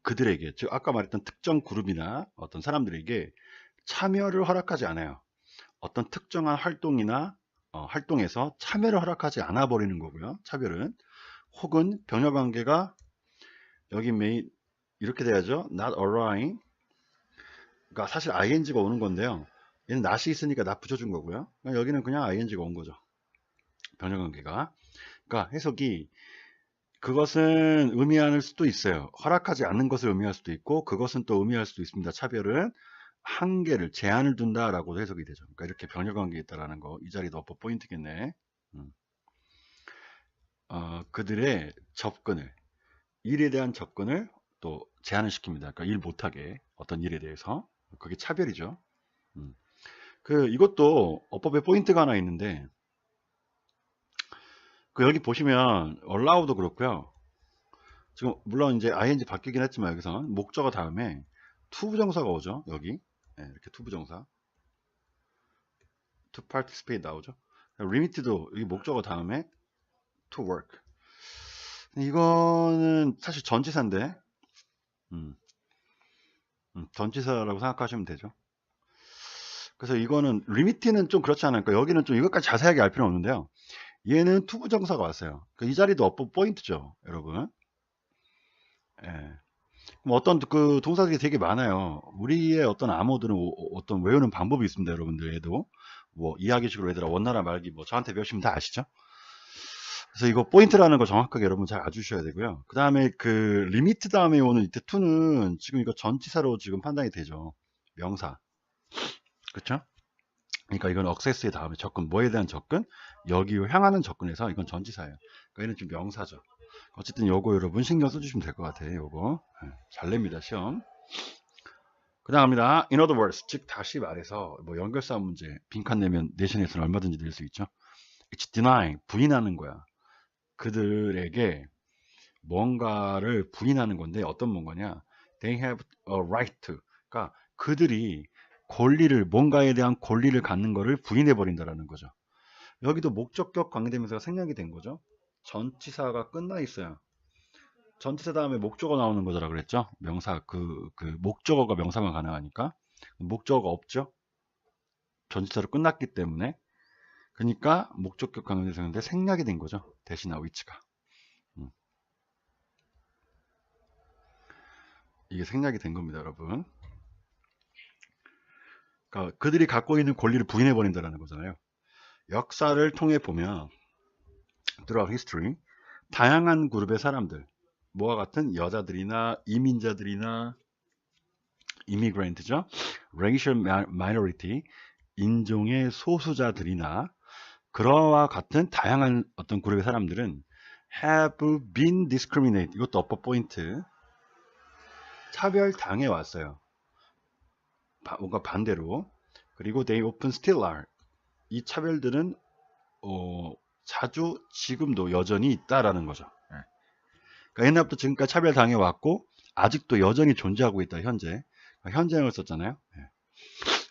그들에게, 즉 아까 말했던 특정 그룹이나 어떤 사람들에게 참여를 허락하지 않아요. 어떤 특정한 활동이나 활동에서 참여를 허락하지 않아 버리는 거고요. 차별은 혹은 병렬관계가 여기 may 이렇게 돼야죠. not allowing. 그러니까 사실 ing가 오는 건데요. 얘는 not이 있으니까 not 붙여준 거고요. 그러니까 여기는 그냥 ing가 온 거죠. 병렬관계가. 그러니까 해석이 그것은 의미할 수도 있어요. 허락하지 않는 것을 의미할 수도 있고 그것은 또 의미할 수도 있습니다. 차별은 한계를 제한을 둔다라고 해석이 되죠. 그러니까 이렇게 병렬관계에 있다라는 거. 이 자리도 어법 포인트겠네. 그들의 접근을 일에 대한 접근을 또 제한을 시킵니다. 그러니까 일 못하게 어떤 일에 대해서 그게 차별이죠. 이것도 어법의 포인트가 하나 있는데 여기 보시면 allow도 그렇고요. 지금 물론 이제 ing 바뀌긴 했지만 여기선 목적어 다음에 투부정사가 오죠. 여기 이렇게 투부정사 to participate 나오죠. limit도 여기 목적어 다음에 to work. 이거는 사실 전치사인데 전치사라고 생각하시면 되죠. 그래서 이거는 limit는 좀 그렇지 않을까. 여기는 좀 이것까지 자세하게 알 필요는 없는데요. 얘는 투부정사가 왔어요. 이 자리도 어법 포인트죠, 여러분. 예. 어떤 그 동사들이 되게 많아요. 우리의 어떤 암호들은 어떤 외우는 방법이 있습니다, 여러분들. 얘도 뭐 이야기식으로 얘들아 원나라 말기 뭐 저한테 배우시면 다 아시죠? 그래서 이거 포인트라는 거 정확하게 여러분 잘 알아주셔야 되고요. 그 다음에 그 리미트 다음에 오는 이때 투는 지금 이거 전치사로 지금 판단이 되죠. 명사. 그렇죠? 그러니까 이건 액세스의 다음에 접근, 뭐에 대한 접근? 여기로 향하는 접근에서 이건 전치사예요. 그러니까 얘는 좀 명사죠. 어쨌든 요거 여러분 신경 써주시면 될 것 같아요. 요거 잘 냅니다 시험. 그 다음 갑니다. In other words, 즉 다시 말해서 뭐 연결사 문제 빈칸 내면 내신에서는 얼마든지 낼 수 있죠. It's denying, 부인하는 거야. 그들에게 뭔가를 부인하는 건데 어떤 뭔가냐? They have a right to. 그러니까 그들이 권리를 뭔가에 대한 권리를 갖는 거를 부인해 버린다라는 거죠. 여기도 목적격 관계대명사가 생략이 된 거죠. 전치사가 끝나 있어요. 전치사 다음에 목적어 나오는 거더라 그랬죠. 명사 그 목적어가 명사만 가능하니까 목적어가 없죠. 전치사로 끝났기 때문에. 그러니까 목적격 관계대명사인데 생략이 된 거죠. 대신나 위치가. 이게 생략이 된 겁니다, 여러분. 그러니까 그들이 갖고 있는 권리를 부인해 버린다는 거잖아요. 역사를 통해 보면 throughout history 다양한 그룹의 사람들, 뭐와 같은 여자들이나 이민자들이나 immigrant죠, racial minority, 인종의 소수자들이나 그러와 같은 다양한 어떤 그룹의 사람들은 have been discriminated. 이것도 어퍼 포인트. 차별당해 왔어요. 뭔가 반대로. 그리고 they often still are. 이 차별들은 자주 지금도 여전히 있다라는 거죠. 그러니까 옛날부터 지금까지 차별당해 왔고 아직도 여전히 존재하고 있다. 현재. 현재형을 썼잖아요.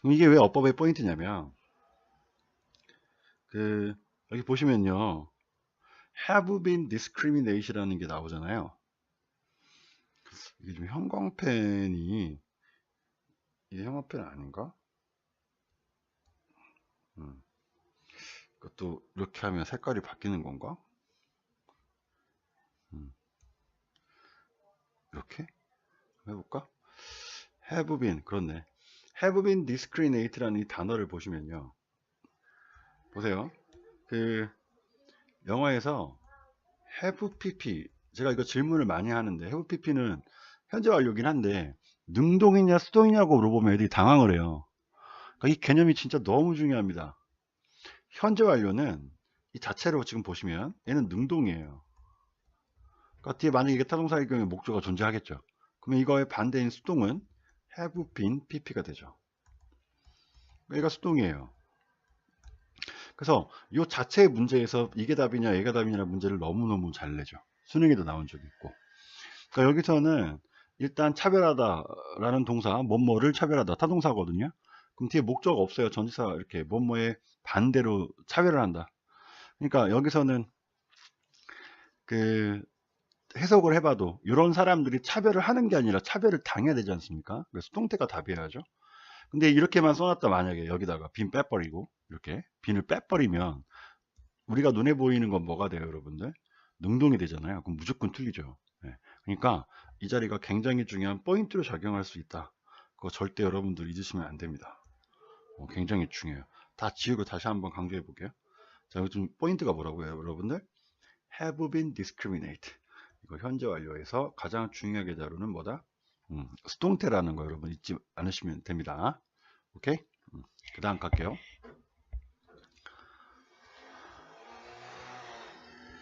그럼 이게 왜 어법의 포인트냐면 여기 보시면요, have been discrimination이라는 게 나오잖아요. 이게 좀 형광펜이, 이게 형광펜 아닌가? 이것도 이렇게 하면 색깔이 바뀌는 건가? 이렇게 해볼까? have been, 그렇네. have been discriminate라는 이 단어를 보시면요, 보세요. 영어에서 have pp, 제가 이거 질문을 많이 하는데 have pp는 현재 완료긴 한데 능동이냐 수동이냐고 물어보면 애들이 당황을 해요. 그러니까 이 개념이 진짜 너무 중요합니다. 현재 완료는 이 자체로 지금 보시면 얘는 능동이에요. 그러니까 뒤에 만약에 이게 타동사일 경우에 목적어가 존재하겠죠. 그러면 이거의 반대인 수동은 have been pp가 되죠. 얘가 수동이에요. 그래서 이 자체의 문제에서 이게 답이냐 얘가 답이냐라는 문제를 너무너무 잘 내죠. 수능에도 나온 적이 있고. 그러니까 여기서는 일단 차별하다라는 동사, 뭐뭐를 차별하다, 타동사거든요. 그럼 뒤에 목적어가 없어요. 전치사 이렇게 뭐뭐의 반대로 차별을 한다. 그러니까 여기서는 해석을 해봐도 이런 사람들이 차별을 하는 게 아니라 차별을 당해야 되지 않습니까? 그래서 수동태가 답이어야죠. 근데 이렇게만 써놨다 만약에 여기다가 빈 빼버리고 이렇게 빈을 빼버리면 우리가 눈에 보이는 건 뭐가 돼요, 여러분들? 능동이 되잖아요. 그럼 무조건 틀리죠. 그러니까 이 자리가 굉장히 중요한 포인트로 작용할 수 있다. 그거 절대 여러분들 잊으시면 안 됩니다. 굉장히 중요해요. 다 지우고 다시 한번 강조해 볼게요. 자, 여기 좀 포인트가 뭐라고요, 여러분들? have been discriminated. 이거 현재 완료에서 가장 중요하게 다루는 뭐다? 수동태라는 거 여러분 잊지 않으시면 됩니다. 오케이? 그 다음 갈게요.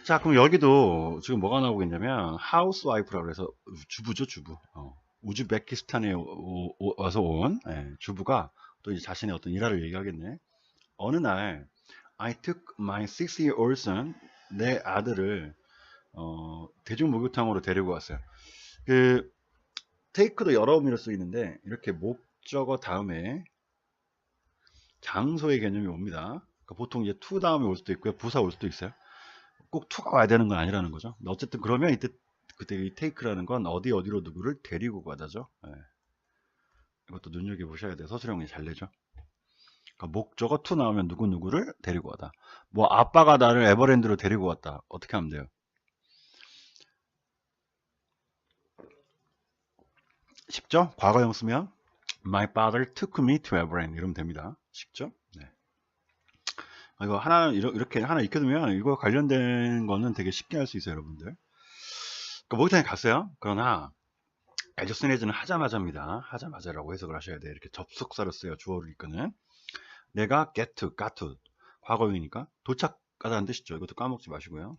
자, 그럼 여기도 지금 뭐가 나오고 있냐면 하우스와이프라고 해서 주부죠, 주부. 우즈베키스탄에 와서 온 주부가 또 이제 자신의 어떤 일화를 얘기하겠네. 어느 날 I took my 6-year-old son, 내 아들을 대중목욕탕으로 데리고 왔어요. take도 여러 의미로 쓰이는데 이렇게 목적어 다음에 장소의 개념이 옵니다. 그러니까 보통 이제 to 다음에 올 수도 있고요, 부사 올 수도 있어요. 꼭 to가 와야 되는 건 아니라는 거죠. 어쨌든 그러면 이때 그때 이 take라는 건 어디로 누구를 데리고 가다죠. 이것도 눈여겨보셔야 돼요. 서술형이 잘 내죠. 그러니까 목적어 to 나오면 누구를 데리고 가다. 뭐 아빠가 나를 에버랜드로 데리고 갔다. 어떻게 하면 돼요? 쉽죠? 과거형 쓰면 My father took me to Everland 이러면 됩니다. 쉽죠? 네. 이거 하나 이렇게 하나 익혀두면 이거 관련된 거는 되게 쉽게 할 수 있어요, 여러분들. 그러니까 목욕탕에 갔어요. 그러나 알조스네즈는 하자마자입니다. 하자마자라고 해석을 하셔야 돼요. 이렇게 접속사를 써요. 주어를 이끄는. 내가 got to 과거형이니까 도착하다는 뜻이죠. 이것도 까먹지 마시고요.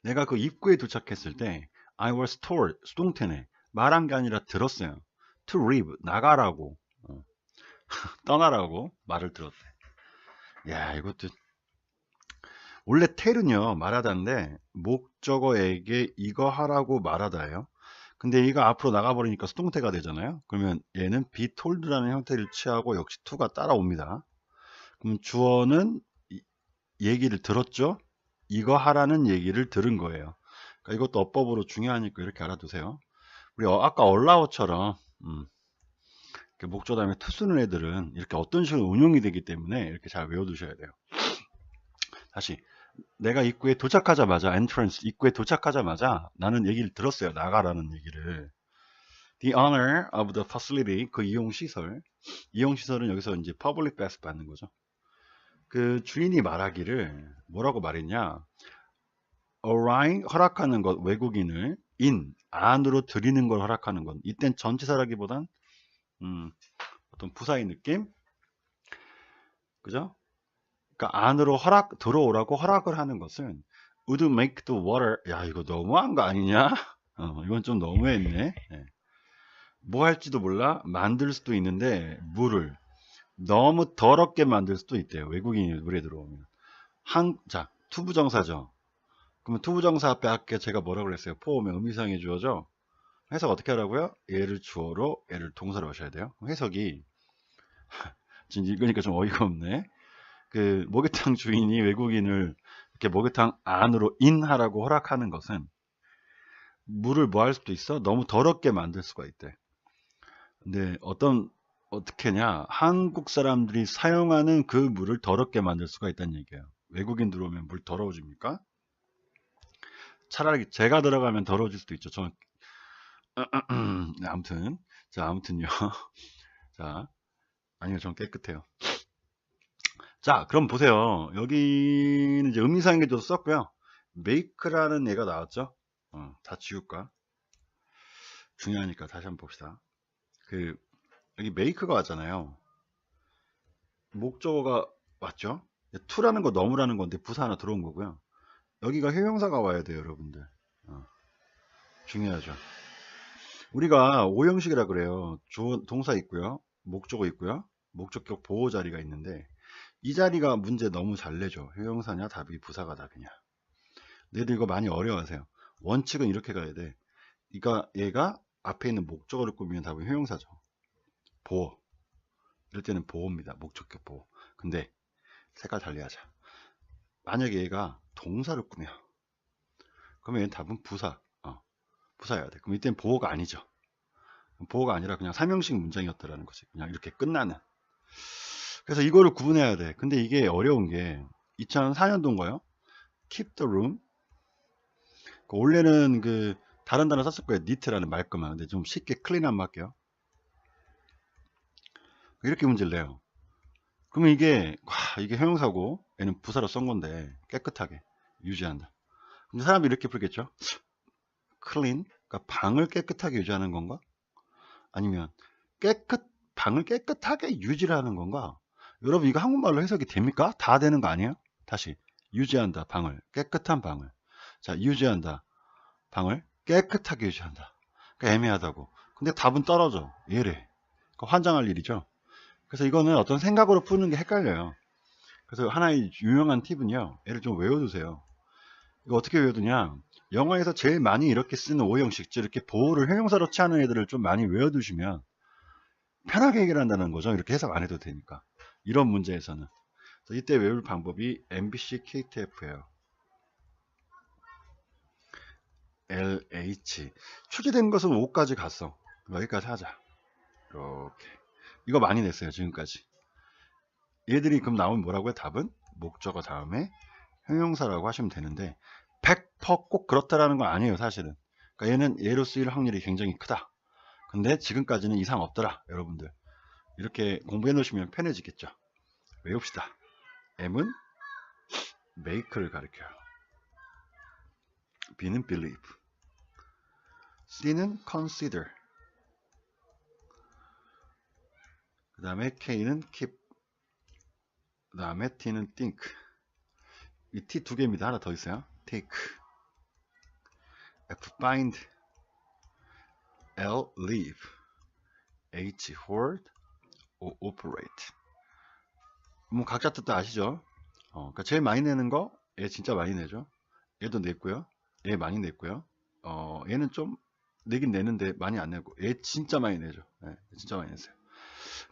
내가 그 입구에 도착했을 때 I was told, 수동태네. 말한 게 아니라 들었어요. to leave, 나가라고, 떠나라고 말을 들었대. 야, 이것도 원래 텔은요 말하다인데 목적어에게 이거 하라고 말하다예요. 근데 얘가 앞으로 나가버리니까 수동태가 되잖아요. 그러면 얘는 be told라는 형태를 취하고 역시 to가 따라옵니다. 그럼 주어는 얘기를 들었죠. 이거 하라는 얘기를 들은 거예요. 그러니까 이것도 어법으로 중요하니까 이렇게 알아두세요. 우리 아까 allow처럼 목조 다음에 to 쓰는 애들은 이렇게 어떤 식으로 운용이 되기 때문에 이렇게 잘 외워두셔야 돼요. 다시 내가 입구에 도착하자마자 entrance 입구에 도착하자마자 나는 얘기를 들었어요. 나가라는 얘기를. The owner of the facility 그 이용시설은 여기서 이제 public bath 받는 거죠. 그 주인이 말하기를 뭐라고 말했냐? allowing 허락하는 것 외국인을 in 안으로 들이는 걸 허락하는 것. 이땐 전치사라기보단 어떤 부사의 느낌, 그죠? 그러니까 안으로 들어오라고 허락을 하는 것은 would make the water. 야 이거 너무한 거 아니냐? 이건 좀 너무했네. 네. 뭐 할지도 몰라 만들 수도 있는데 물을 너무 더럽게 만들 수도 있대요. 외국인이 물에 들어오면. 자 투부정사죠. 그러면 투부정사 앞에 제가 뭐라고 그랬어요? 포오면 의미상의 주어죠. 해석 어떻게 하라고요? 얘를 주어로 얘를 동사로 하셔야 돼요. 해석이 지금 읽으니까 좀 어이가 없네. 그 목욕탕 주인이 외국인을 이렇게 목욕탕 안으로 인하라고 허락하는 것은 물을 뭐 할 수도 있어? 너무 더럽게 만들 수가 있대. 근데 어떻게냐? 한국 사람들이 사용하는 그 물을 더럽게 만들 수가 있다는 얘기예요. 외국인 들어오면 물 더러워집니까? 차라리 제가 들어가면 더러워질 수도 있죠. 저는 네, 아무튼요. 자, 아니요, 전 깨끗해요. 자, 그럼 보세요. 여기는 이제 의미상의도 썼고요. make라는 얘가 나왔죠. 다 지울까? 중요하니까 다시 한번 봅시다. 여기 make가 왔잖아요. 목적어가 왔죠. to라는 거 너무라는 건데 부사 하나 들어온 거고요. 여기가 형용사가 와야 돼요, 여러분들. 중요하죠. 우리가 오형식이라 그래요. 동사 있고요. 목적어 있고요. 목적격 보호 자리가 있는데 이 자리가 문제 너무 잘 내죠. 형용사냐 답이 부사가 답이냐. 너희들 이거 많이 어려워하세요. 원칙은 이렇게 가야 돼. 그러니까 얘가 앞에 있는 목적어를 꾸미면 답은 형용사죠. 보호. 이럴 때는 보호입니다. 목적격 보호. 근데 색깔 달리하자. 만약에 얘가 동사를 꾸며. 그러면 얘는 답은 부사. 부사여야 돼. 그럼 이때는 보호가 아니죠. 보호가 아니라 그냥 삼형식 문장이었다라는 거지. 그냥 이렇게 끝나는. 그래서 이거를 구분해야 돼. 근데 이게 어려운 게 2004년도인가요? Keep the room. 원래는 다른 단어 썼을 거예요. neat라는 말거만. 근데 좀 쉽게 클린한 할게요. 이렇게 문제를 내요. 그러면 이게 형용사고 얘는 부사로 쓴 건데 깨끗하게 유지한다. 근데 사람들이 이렇게 풀겠죠. clean, 그러니까 방을 깨끗하게 유지하는 건가? 아니면 방을 깨끗하게 유지를 하는 건가? 여러분 이거 한국말로 해석이 됩니까? 다 되는 거 아니에요? 다시 유지한다 방을 깨끗한 방을. 자 유지한다 방을 깨끗하게 유지한다. 그러니까 애매하다고. 근데 답은 떨어져. 얘래. 그러니까 환장할 일이죠. 그래서 이거는 어떤 생각으로 푸는 게 헷갈려요. 그래서 하나의 유용한 팁은요. 얘를 좀 외워두세요. 이거 어떻게 외워두냐. 영어에서 제일 많이 이렇게 쓰는 오형식, 즉 이렇게 보호를 형용사로 취하는 애들을 좀 많이 외워두시면 편하게 해결한다는 거죠. 이렇게 해석 안 해도 되니까. 이런 문제에서는. 이때 외울 방법이 MBC KTF예요. LH. 출제된 것은 5까지 갔어. 여기까지 하자. 이렇게. 이거 많이 냈어요. 지금까지. 얘들이 그럼 나오면 뭐라고요? 답은 목적어 다음에 형용사라고 하시면 되는데 100% 꼭 그렇다라는 건 아니에요. 사실은. 그러니까 얘는 얘로 쓰일 확률이 굉장히 크다. 근데 지금까지는 이상 없더라. 여러분들. 이렇게 공부해 놓으시면 편해지겠죠. 외웁시다. M은 make를 가리켜요. B는 believe. C는 consider. 그 다음에 K는 keep. 그 다음에 T는 think. 이 T 두 개입니다. 하나 더 있어요. take. F find. L leave. H hold. O operate. 각자 뜻도 아시죠? 그러니까 제일 많이 내는 거 얘 진짜 많이 내죠. 얘도 냈고요. 얘 많이 냈고요. 얘는 좀 내긴 내는데 많이 안 내고 얘 진짜 많이 내죠. 예, 진짜 많이 냈어요.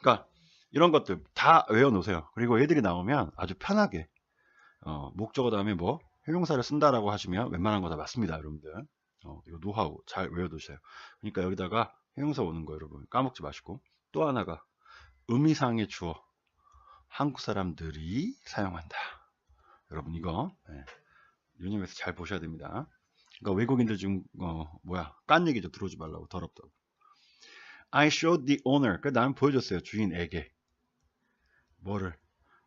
그러니까 이런 것들 다 외워놓으세요. 그리고 얘들이 나오면 아주 편하게 목적어 다음에 뭐 형용사를 쓴다라고 하시면 웬만한 거 다 맞습니다, 여러분들. 이거 노하우 잘 외워두세요. 그러니까 여기다가 형용사 오는 거 여러분 까먹지 마시고, 또 하나가 의미상의 주어 한국 사람들이 사용한다. 여러분 이거 유념해서 잘 보셔야 됩니다. 그러니까 외국인들 지금 깐 얘기 좀 들어오지 말라고, 더럽다고. I showed the owner. 그 나는 보여줬어요, 주인에게. 뭐를?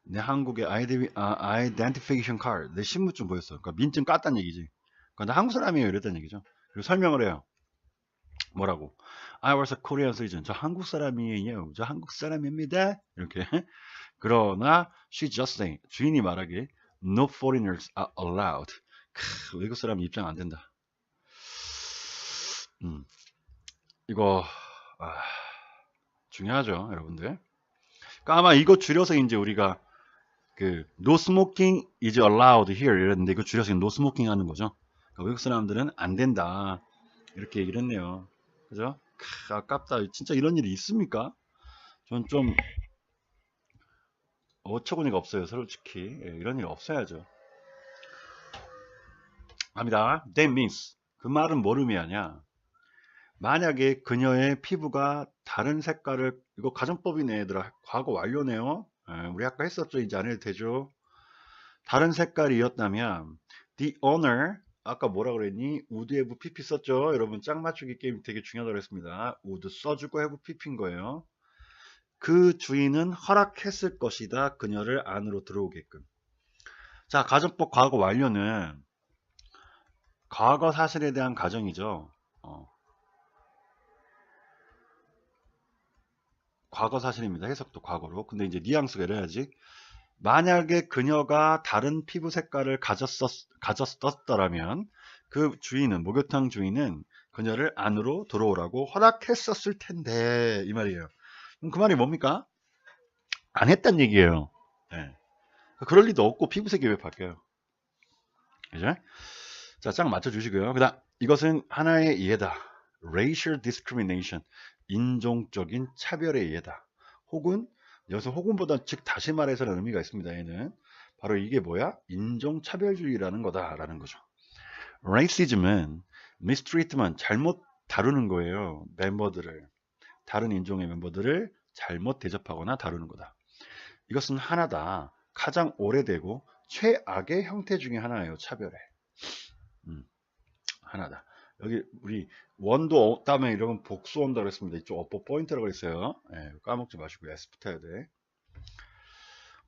내 한국의 identification card, 내 신분증 보였어. 그러니까 민증 깠단 얘기지. 그러니까 나 한국 사람이에요, 이랬단 얘기죠. 그리고 설명을 해요. 뭐라고? I was a Korean citizen. 저 한국 사람이에요. 저 한국 사람입니다. 이렇게. 그러나 she just saying, 주인이 말하기에 no foreigners are allowed. 외국 사람 입장 안 된다. 이거 중요하죠, 여러분들. 그러니까 아마 이거 줄여서 이제 우리가 그 no smoking is allowed here 이랬는데, 이거 줄여서 no smoking 하는 거죠. 그러니까 외국 사람들은 안 된다 이렇게 얘기를 했네요. 그죠? 아깝다. 진짜 이런 일이 있습니까? 전 좀 어처구니가 없어요, 솔직히. 이런 일 없어야죠. 갑니다. That means, 그 말은 뭘 의미하냐? 만약에 그녀의 피부가 다른 색깔을, 이거 가정법이네 얘들아, 과거 완료네요. 우리 아까 했었죠. 이제 안 해도 되죠. 다른 색깔이었다면 the owner, 아까 뭐라 그랬니? would have pp 썼죠. 여러분 짝 맞추기 게임 되게 중요하다고 했습니다. would 써주고 have pp인 거예요. 그 주인은 허락했을 것이다, 그녀를 안으로 들어오게끔. 자, 가정법 과거 완료는 과거 사실에 대한 가정이죠. 과거 사실입니다. 해석도 과거로. 근데 이제 뉘앙스가 이래야지. 만약에 그녀가 다른 피부 색깔을 가졌었더라면 그 주인은, 목욕탕 주인은 그녀를 안으로 들어오라고 허락했었을 텐데, 이 말이에요. 그럼 그 말이 뭡니까? 안 했단 얘기예요. 네. 그럴 리도 없고 피부색이 왜 바뀌어요? 그죠? 자, 짝 맞춰주시고요. 그 다음, 이것은 하나의 예다. racial discrimination, 인종적인 차별의 예다. 혹은, 여기서 혹은보다 즉 다시 말해서는 의미가 있습니다. 얘는 바로 이게 뭐야? 인종차별주의라는 거다라는 거죠. racism은 mistreatment, 잘못 다루는 거예요. 멤버들을, 다른 인종의 멤버들을 잘못 대접하거나 다루는 거다. 이것은 하나다. 가장 오래되고 최악의 형태 중에 하나예요. 차별의. 하나다. 여기 우리 원도 없다면 이러면 복수 온다고 했습니다. 이쪽 어법 포인트라고 했어요. 까먹지 마시고 S 붙어야 돼.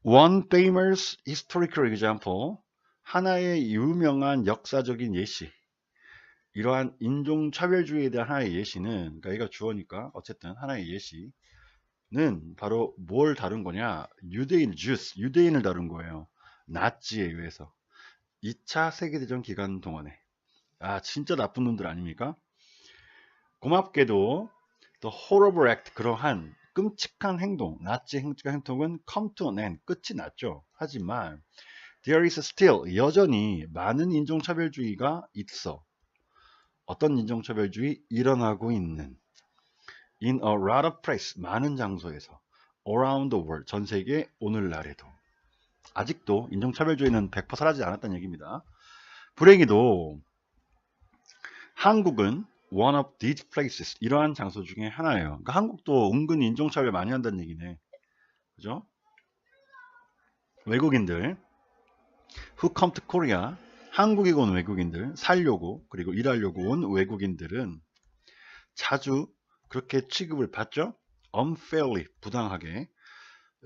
One famous historical example, 하나의 유명한 역사적인 예시. 이러한 인종차별주의에 대한 하나의 예시는, 그러니까 얘가 주어니까 어쨌든 하나의 예시는 바로 뭘 다룬 거냐? 유대인을 다룬 거예요. 나치에 의해서. 2차 세계대전 기간 동안에. 진짜 나쁜 놈들 아닙니까? 고맙게도 The horrible act, 그러한 끔찍한 행동, 나치 행동은 come to an end, 끝이 났죠. 하지만 there is still, 여전히 많은 인종차별주의가 있어. 어떤 인종차별주의? 일어나고 있는. In a lot of places, 많은 장소에서. Around the world, 전 세계 오늘날에도. 아직도 인종차별주의는 100% 사라지지 않았다는 얘기입니다. 불행히도 한국은 one of these places, 이러한 장소 중에 하나예요. 그러니까 한국도 은근 인종차별 많이 한다는 얘기네. 그죠? 외국인들 who come to Korea, 한국에 온 외국인들, 살려고 그리고 일하려고 온 외국인들은 자주 그렇게 취급을 받죠? unfairly, 부당하게.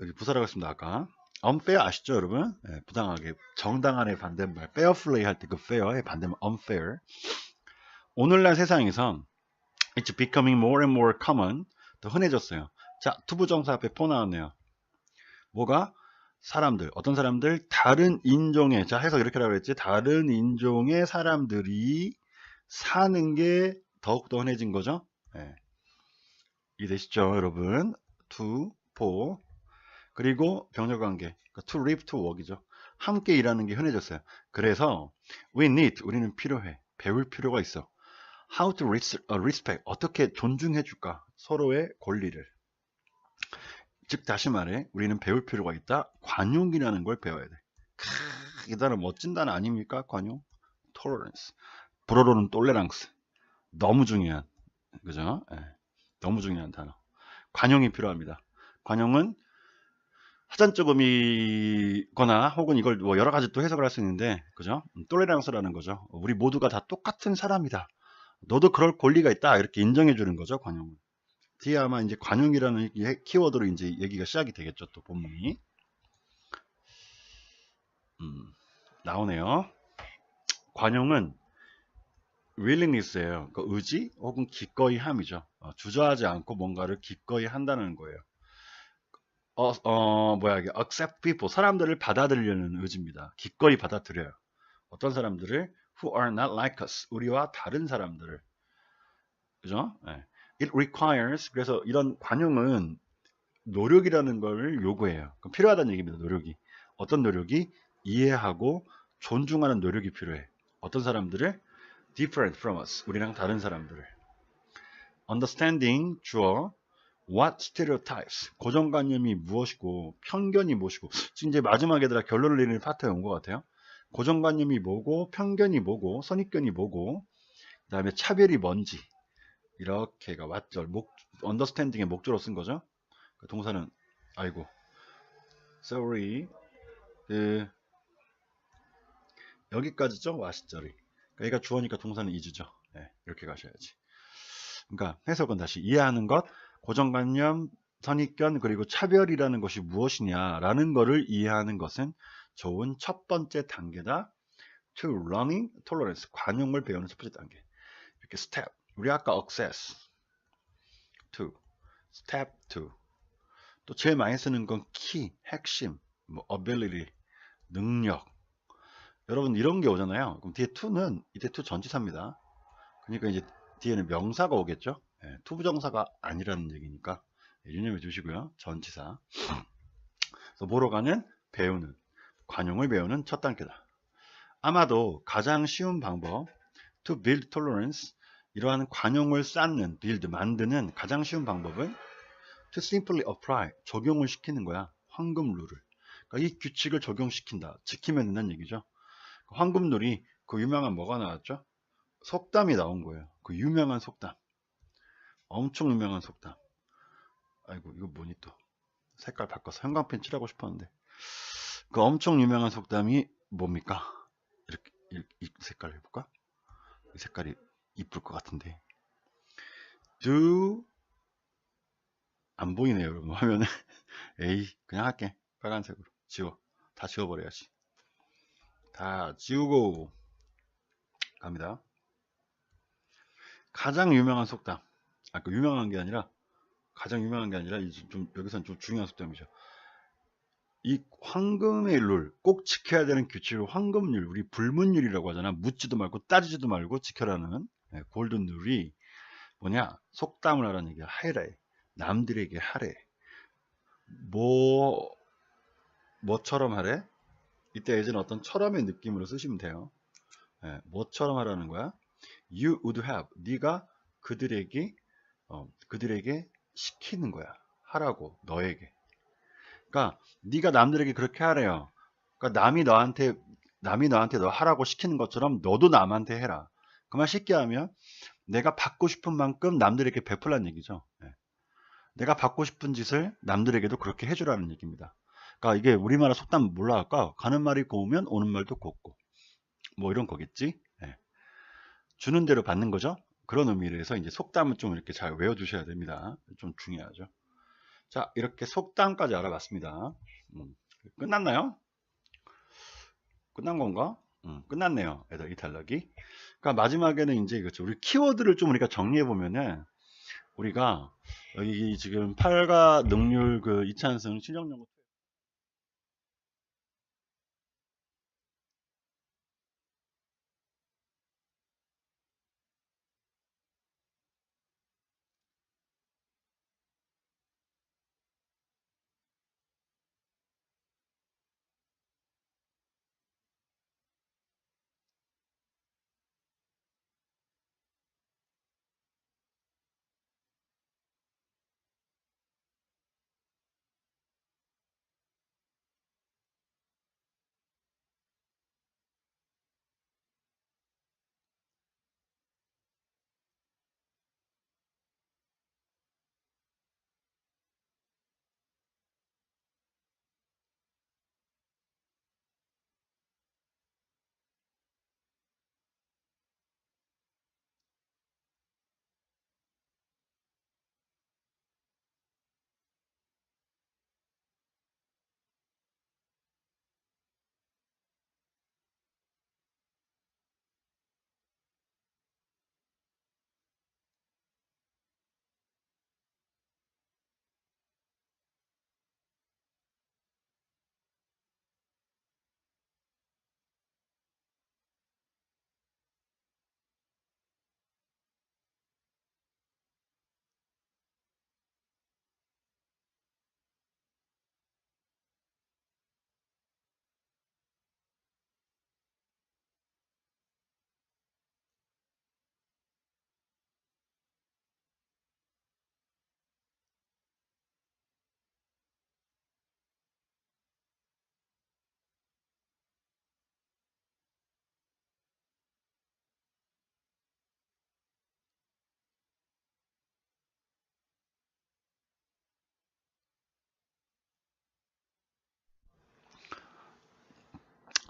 여기 부사라고 했습니다. 아까 unfair 아시죠, 여러분? 부당하게, 정당한의 반대말 fairly 할 때 그 fair의 반대말 unfair. 오늘날 세상에선 it's becoming more and more common, 더 흔해졌어요. 자, 투부정사 앞에 포 나왔네요. 뭐가? 사람들, 어떤 사람들? 다른 인종의, 자, 해석 이렇게 하라고 했지. 다른 인종의 사람들이 사는 게 더욱더 흔해진 거죠. 이해되시죠, 여러분? to, 포. 그리고 병렬관계, to live, to work이죠. 함께 일하는 게 흔해졌어요. 그래서 우리는 필요해. 배울 필요가 있어. How to respect. 어떻게 존중해 줄까? 서로의 권리를. 즉 다시 말해 우리는 배울 필요가 있다. 관용이라는 걸 배워야 돼. 이 단어 멋진 단어 아닙니까? 관용. tolerance. 불어로는 톨레랑스. 너무 중요한, 그죠? 예. 너무 중요한 단어. 관용이 필요합니다. 관용은 사전적 의미거나 혹은 이걸 뭐 여러 가지 또 해석을 할 수 있는데, 그죠? 톨레랑스라는 거죠. 우리 모두가 다 똑같은 사람이다. 너도 그럴 권리가 있다. 이렇게 인정해 주는 거죠, 관용은. 뒤에 아마 이제 관용이라는 키워드로 이제 얘기가 시작이 되겠죠, 또 본문이. 나오네요. 관용은 willingness예요. 그 의지 혹은 기꺼이 함이죠. 주저하지 않고 뭔가를 기꺼이 한다는 거예요. 이게 accept people, 사람들을 받아들이려는 의지입니다. 기꺼이 받아들여요. 어떤 사람들을 who are not like us, 우리와 다른 사람들을. 그죠? 네. It requires, 그래서 이런 관용은 노력이라는 걸 요구해요. 그럼 필요하다는 얘기입니다. 노력이. 어떤 노력이? 이해하고 존중하는 노력이 필요해. 어떤 사람들을? different from us, 우리랑 다른 사람들을. understanding, 주어. what stereotypes, 고정관념이 무엇이고 편견이 무엇이고. 지금 이제 마지막에다가 결론을 내리는 파트가 온 것 같아요. 고정관념이 뭐고 편견이 뭐고 선입견이 뭐고 그 다음에 차별이 뭔지, 이렇게가 왓절 understanding의 목조로 쓴 거죠. 그 동사는 아이고 sorry, 여기까지죠. 와시절이. 그러니까 주어니까 동사는 이주죠. 네, 이렇게 가셔야지. 그러니까 해석은 다시 이해하는 것, 고정관념, 선입견, 그리고 차별이라는 것이 무엇이냐라는 것을 이해하는 것은 좋은 첫 번째 단계다. To learning tolerance, 관용을 배우는 첫 번째 단계. 이렇게 step, 우리 아까 access, to, step to. 또 제일 많이 쓰는 건 key, 핵심, 뭐 ability, 능력. 여러분 이런 게 오잖아요. 그럼 뒤에 to는 이때 to 전치사입니다. 그러니까 이제 뒤에는 명사가 오겠죠. 예, 투부정사가 아니라는 얘기니까 유념해 주시고요. 전치사. 그래서 뭐로 가는? 배우는, 관용을 배우는 첫 단계다. 아마도 가장 쉬운 방법, to build tolerance, 이러한 관용을 쌓는, build, 만드는 가장 쉬운 방법은 to simply apply, 적용을 시키는 거야. 황금 룰을. 그러니까 이 규칙을 적용시킨다. 지키면 된다는 얘기죠. 황금룰이 그 유명한 뭐가 나왔죠? 속담이 나온 거예요. 그 유명한 속담. 엄청 유명한 속담. 아이고 이거 뭐니 또 색깔 바꿔서 형광펜 칠하고 싶었는데, 그 엄청 유명한 속담이 뭡니까? 이렇게 이 색깔 해볼까? 이 색깔이 이쁠 것 같은데 do, 안 보이네요 여러분 화면에. 에이 그냥 할게. 빨간색으로 지워. 다 지워버려야지. 다 지우고 갑니다. 가장 유명한 속담. 그 유명한 게 아니라 가장 유명한 게 아니라 좀 여기서는 좀 중요한 속담이죠. 이 황금의 룰, 꼭 지켜야 되는 규칙을 황금률, 우리 불문율이라고 하잖아. 묻지도 말고 따지지도 말고 지켜라는 골든 룰이 뭐냐? 속담을 하라는 얘기야. 하래. 남들에게 하래. 뭐처럼 하래? 이때 예전 어떤 처럼의 느낌으로 쓰시면 돼요. 뭐처럼 하라는 거야? You would have. 네가 그들에게 시키는 거야. 하라고, 너에게. 그러니까 네가 남들에게 그렇게 하래요. 그러니까 남이 너한테 너 하라고 시키는 것처럼 너도 남한테 해라. 그 말 쉽게 하면 내가 받고 싶은 만큼 남들에게 베풀라는 얘기죠. 내가 받고 싶은 짓을 남들에게도 그렇게 해주라는 얘기입니다. 그러니까 이게 우리말의 속담 몰라 할까? 가는 말이 고우면 오는 말도 곱고 뭐 이런 거겠지. 주는 대로 받는 거죠. 그런 의미로 해서 이제 속담은 좀 이렇게 잘 외워두셔야 됩니다. 좀 중요하죠. 자, 이렇게 속담까지 알아봤습니다. 끝났나요? 끝난 건가? 끝났네요. 이 단락이. 그러니까 마지막에는 이제 그렇죠. 우리 키워드를 좀 우리가 정리해 보면은 우리가 여기 지금 8가 능률 그 이찬승 실력연구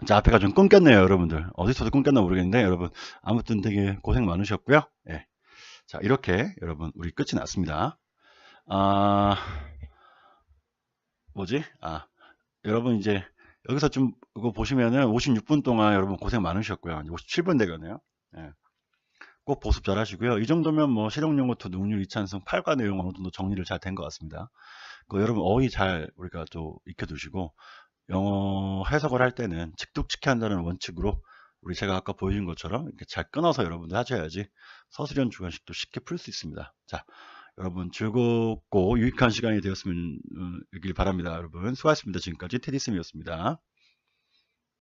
자, 앞에가 좀 끊겼네요, 여러분들. 어디서도 끊겼나 모르겠는데, 여러분, 아무튼 되게 고생 많으셨고요. 예. 자, 이렇게 여러분, 우리 끝이 났습니다. 아, 뭐지? 여러분 이제 여기서 좀 이거 보시면은 56분 동안 여러분 고생 많으셨고요. 이제 57분 되겠네요. 예. 꼭 보습 잘 하시고요. 이 정도면 뭐 실용용어투 능률 이찬성 8과 내용 어느 정도 정리를 잘 된 것 같습니다. 그 여러분 어휘 잘 우리가 또 익혀두시고 영어 해석을 할 때는 직독직해 한다는 원칙으로 우리 제가 아까 보여준 것처럼 이렇게 잘 끊어서 여러분들 하셔야지 서술형 주관식도 쉽게 풀 수 있습니다. 자, 여러분 즐겁고 유익한 시간이 되었으면 길 바랍니다. 여러분 수고하셨습니다. 지금까지 테디쌤이었습니다.